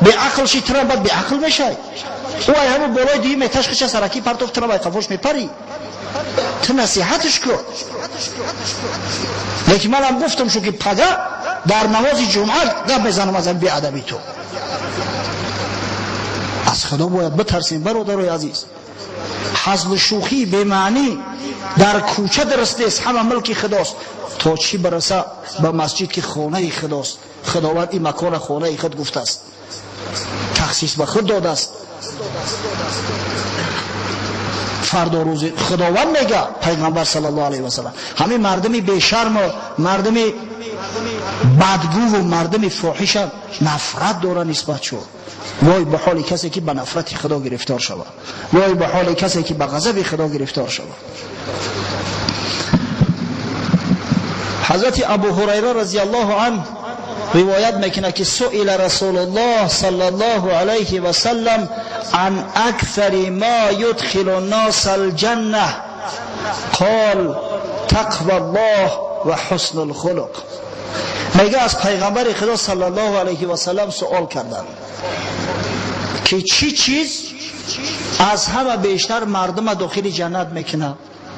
به عقل شی ترا بعد به عقل میشه، او ای همون بالای دیگه میتشخش سرکی پرتو ترا به قفوش میپری، تو نصیحتش کن. لیکن من هم گفتم شو که پدر در نماز جمعه گپ بزنم از بی ادبی تو. از خدا باید بترسیم برادرای عزیز. حزب شوخی به معنی در کوچه درسته است، همه ملک خداست. تا چی برسه به مسجد که خانه خداست، خداوند این مکان خانه خود گفته است، تخصیص به خود داده است. فردا روز خداوند میگه، پیغمبر صلی الله علیه و سلم همین مردمی بیشرم و مردمی بدگو و مردمی فاحش نفرت داره نسبت شو. وای به حال کسی که به نفرت خدا گرفتار شود، وای به حال کسی که به غضب خدا گرفتار شود. حضرت ابو هریره رضی الله عنه روایت میکنه که سئل رسول الله صلی الله علیه و سلم عن اکثر ما یدخل الناس الجنه قال تقوى الله و حسن الخلق. میگه از پیغمبر خدا صلی الله علیه و سلم سوال کردن که چی چیز از همه بیشتر مردم داخل جنت میکنه؟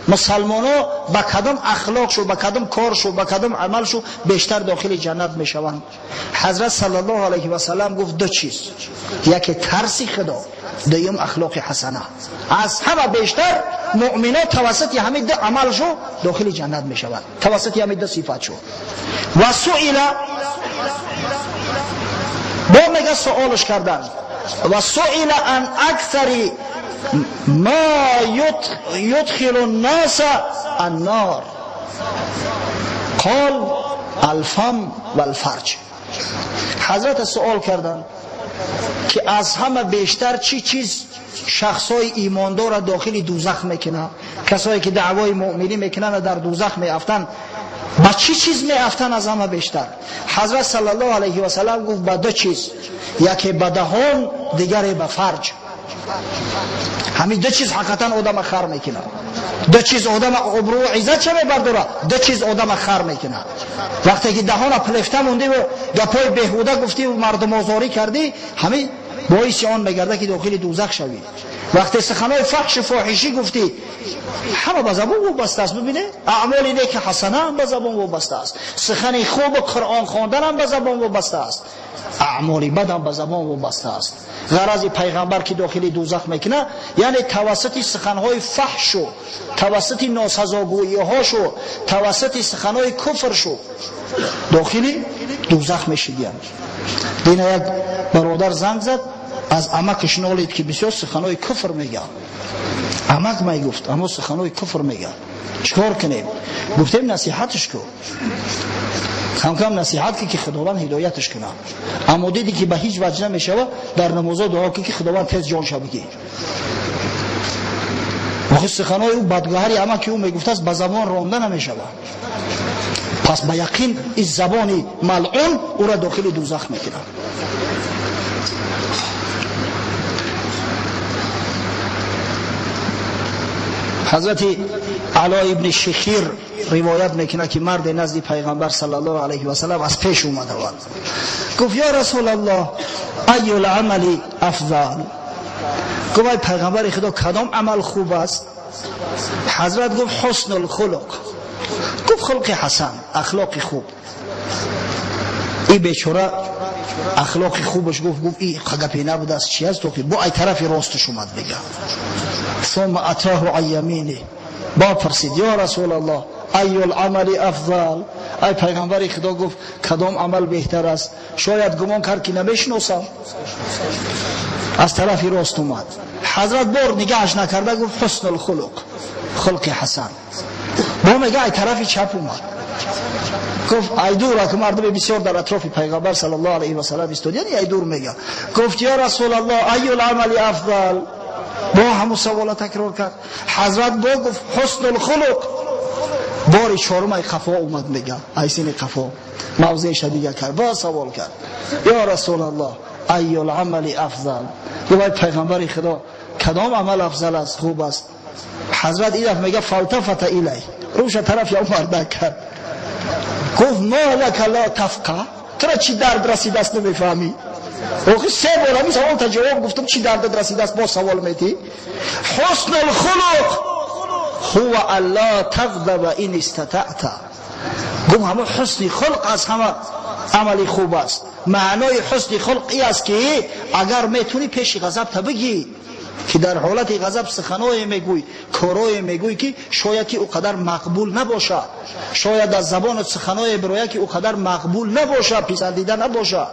مسلمان‌ها با کدام اخلاق شو، با کدام کار شو، با کدام عمل شو بیشتر داخل جنت میشوند؟ حضرت صلی الله علیه و سلم گفت دو چیز، یکی ترس خدا، دوم اخلاق حسنه. از همه بیشتر مؤمنان توسط همین دو عمل شو داخل جنت میشوند، توسط همین دو صفات شو. و سئل با میگه سوالش کردن و سئل عن اکثر ما يدخل الناس النار قال الفم والفرج. حضرت سوال کردن که از همه بیشتر چی چیز شخصای ایماندار را داخل دوزخ میکنه؟ کسایی که دعوای مؤمنی میکنن در دوزخ میافتن، با چی چیز میافتن از همه بیشتر؟ حضرت صلی الله علیه و سلم گفت با دو چیز، یکی به دهان، دیگری به فرج. همین دو چیز حقیقتا آدم خر میکنه. دو چیز آدم ابرو و عزت چه میبرداره؟ دو چیز آدم خر میکنه. وقتی که دهان پلفته موندی و گپای بیهوده گفتی و مردم آزاری کردی، همین باعث آن میگرده که داخل دوزخ شوی. وقتی سخنای فحش فاحشی گفتی، همه به زبان وابسته است. ببینه اعمال نیک حسنه هم به زبان وابسته است، سخن خوب و قرآن خواندن هم به زبان وابسته است، اعمال بد هم به زبان وابسته است. غرض پیغمبر که داخل دوزخ میکنه یعنی توسط سخنهای فحش و توسط ناسزاگویی هاشو، توسط سخنهای کفر شو داخل دوزخ میشید. دین یک برادر زنگ زد، از عمکش نالید که بسیار سخنهای کفر میگه. عمک میگفت اما سخنهای کفر میگه، چیکار کنیم؟ گفتیم نصیحتش کن، کم کم نصیحت که خداوند هدایتش کنه. اما دیدی که به هیچ وجه نمیشه، در نمازها دعا که خداوند تیز جان شو بگی. آخه سخنهای او بدگهری اما که او میگفته است به زبان رانده نمیشه، پس به یقین این زبانی ملعون او را داخل دوزخ میکنه. حضرت علا ابن شخیر روایت میکنه که مرد نزد پیغمبر صلی الله علیه و سلم از پیش اومده بود، گفت یا رسول الله ای العمل افضل. گفت ای پیغمبر خدا کدام عمل خوب است؟ حضرت گفت حسن الخلق. گفت خلق حسن، اخلاق خوب. این بیچاره اخلاق خوبش گفت این خگپی نبوده است، چی است تو که با ای طرف راستش اومد بگه. ثم اتاه عن یمینه، با پرسید یا رسول الله ای العمل افضل. ای پیغمبر خدا گفت کدام عمل بهتر است؟ شاید گمان کرد که نمیشناسم، از طرف راست اومد. حضرت بار نگاهش نکرده گفت حسن الخلق، خلق حسن. با میگه ای طرف چپ اومد، گفت ای دور که مردم بسیار در اطراف پیغمبر صلی الله علیه و سلم استاد، یعنی ای دور میگه. گفت یا رسول الله ای العمل افضل. با همون سوال تکرار کرد. حضرت با گفت حسن الخلق. بار چهارم ای قفا اومد میگه، ای سین قفا موضعش دیگه کرد، با سوال کرد یا رسول الله ای العمل افضل. گفت پیغمبر خدا کدام عمل افضل است، خوب است؟ حضرت این میگه فالتفت الی، روش طرف یا مرده کرد، گفت ما لک لا تفقه، تو چی درد رسیده است نمیفهمی؟ اوه سه بار همین سوال تا جواب گفتم چی درد رسیده است با سوال میتی؟ حسن الخلق هو الله تغضب ان استطعت. گفت همه حسن خلق از همه عملی خوب است. معنای حسن خلق ای است که اگر میتونی پیش غضب تا بگی که در حالت غضب سخنای میگوی، کارای میگوی که شاید که او قدر مقبول نباشه، شاید از زبان سخنای برویا که او قدر مقبول نباشه، پسندیده نباشه.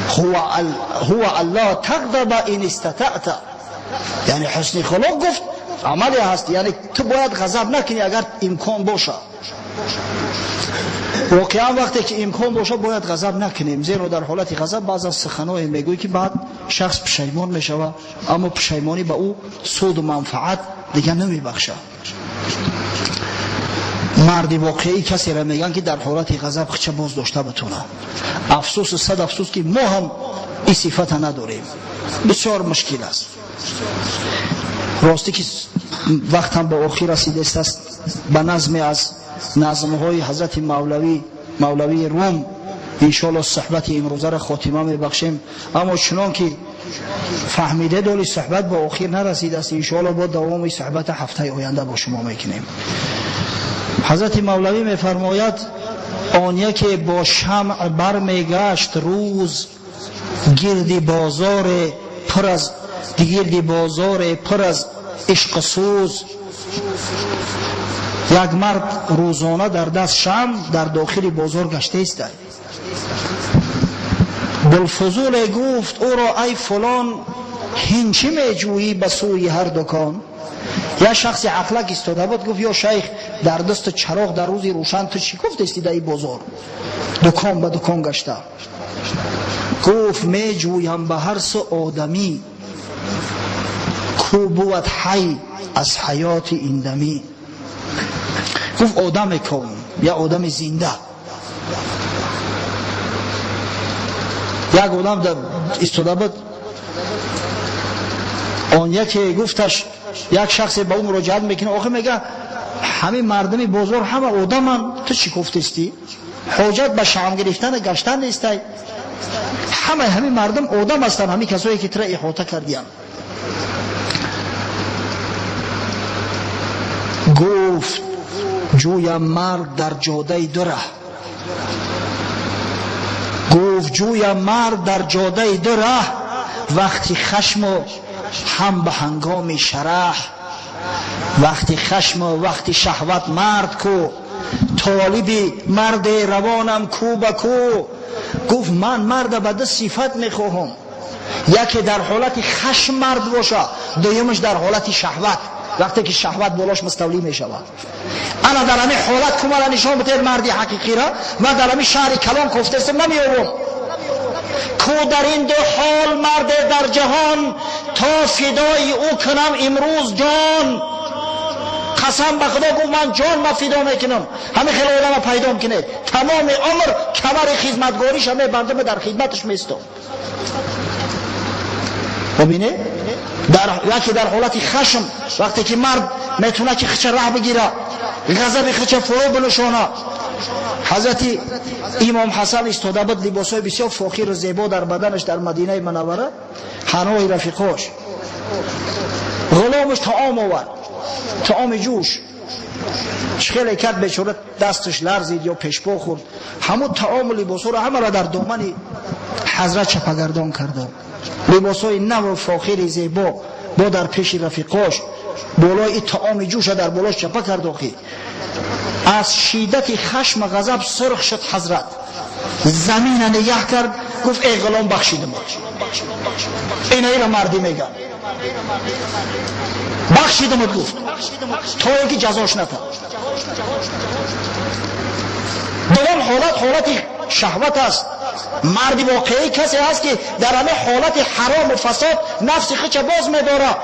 هو الله تغضب ان استطعت، یعنی حسن خلق گفت عملی هست، یعنی تو باید غضب نکنی اگر امکان باشه. واقعا وقتی که امکان باشه باید غضب نکنیم، زیرا در حالت غضب بعض از سخنای میگوی که بعد شخص پشیمان میشوه، اما پشیمانی به او سود و منفعت دیگه نمیبخشه. مرد واقعی کسی را میگن که در حالت غضب خچه باز داشته بتونه. افسوس صد افسوس که ما هم این صفت نداریم، بسیار مشکل است. راستی که وقت هم به آخر رسیده است، به نظم از نظمهای حضرت مولوی روم انشاءالله صحبت امروزه را خاتمه میبخشیم. اما چنان که فهمیده داری صحبت به آخر نرسیده است، انشاءالله با دوام صحبت هفته آینده با شما میکنیم. حضرت مولوی میفرماید آنیا که با شمع بر میگشت روز، گردی بازار پر از عشق سوز. یک مرد روزانه در دست شمع در داخل بازار گشته است. بوالفضول گفت او را ای فلان هنچی میجویی به سوی هر دکان. یا شخص عقلک ایستاده بود گفت یا شیخ در دست چراغ در روز روشن تو چی گفت استی در این بازار دکان به دکان گشته؟ گفت میجویم به هر سو آدمی، کو بود حی از حیات ایندمی. گفت آدم کون یا آدم زنده. یک آدم در ایستاده بود، آن یکی گفتش، یک شخص به اون مراجعت میکنه، آخه میگه همین مردمی بازار همه آدمن، تو چی گفتی؟ حاجت به شام گرفتن گشتن نیست، همین مردم آدم هستن، همین کسایی که ترا احاطه کردیم. گفت جویم مرد در جاده دره، گفت جویم مرد در جاده دره، وقتی خشم و هم به هنگام شرح، وقتی خشم و وقتی شهوت مرد کو، طالبی مرد روانم کو به کو. گفت من مرد به دو صفت میخواهم، یکی در حالت خشم مرد باشه، دویمش در حالت شهوت، وقتی که شهوت بالاش مستولی میشود. انا در همین حالت که مرا نشان بده مردی حقیقی را، من در همین شهر کلام گفته استم نمیارم کو در این دو حال مرد در جهان، تا فدای او کنم امروز جان. قسم به خدا گفت من جان ما فدا میکنم، همه خیلی آدم پیدا میکنه، تمام عمر کمر خدمتگاریش همه بنده در خدمتش میستم. ببینه یکی در حالت خشم، وقتی که مرد میتونه که خچه راه بگیره، غضب خچه فرو بنشانه. حضرت امام حسن استاده بود، لباسای بسیار فاخر و زیبا در بدنش در مدینه منوره، حنای رفیقاش غلامش طعام آورد، طعام جوش، خیلی کرد بیچاره دستش لرزید یا پیشپا خورد، همون طعام و لباسا رو همه را در دامن حضرت چپگردان کرده. لباسای نو و فاخر زیبا با در پیش رفیقاش، بالای این طعام جوش در بالاش چپا کرد. آخی از شدت خشم و غضب سرخ شد حضرت، زمین نگاه کرد، گفت ای غلام بخشیدم. اینایی را مردی میگن، بخشیدم گفت تا اینکه جزاش نکرد. دوم حالت شهوت است. مرد واقعی کسی هست که در همه حالت حرام و فساد نفس خودش باز می‌داره.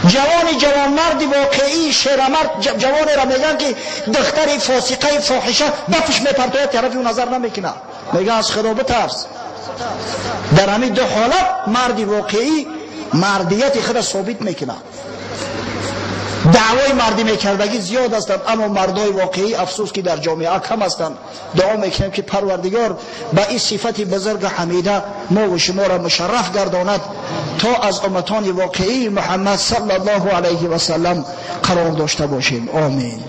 جوان مرد واقعی شیرمرد جوان را میگن که دختر فاسقه فاحشه بفش میپرتاید، طرفی اون نظر نمیکنه، میگه از خدا بترس. در همین دو حالت مرد واقعی مردیت خود ثابت میکنه. دعوای مردی میکردگی زیاد هستند، اما مردای واقعی افسوس که در جامعه کم هستند. دعا میکنیم که پروردگار با این صفت بزرگ حمیده ما و شما را مشرف گرداند تا از امتان واقعی محمد صلی الله علیه و سلم قرار داشته باشیم. آمین.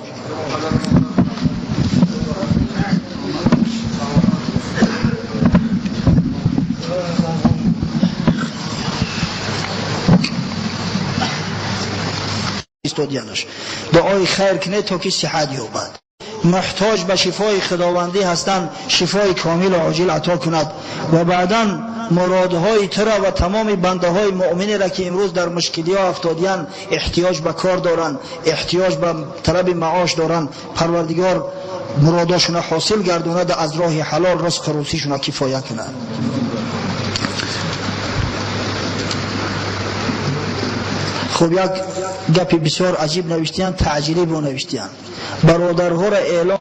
افتادیانش. دعای خیر کنه تا که صحت یابد. محتاج به شفای خداوندی هستند، شفای کامل و عاجل عطا کند و بعداً مرادهای ترا و تمام بنده های مؤمنی را که امروز در مشکلی ها افتادیان، احتیاج به کار دارند، احتیاج به طلب معاش دارند، پروردگار مراداشون حاصل گرداند، از راه حلال رزق روزیشون کفایت کند. خب یک گپی بسیار عجیب نوشتیان، تعجیلی با نوشتیان. برادرها را اعلام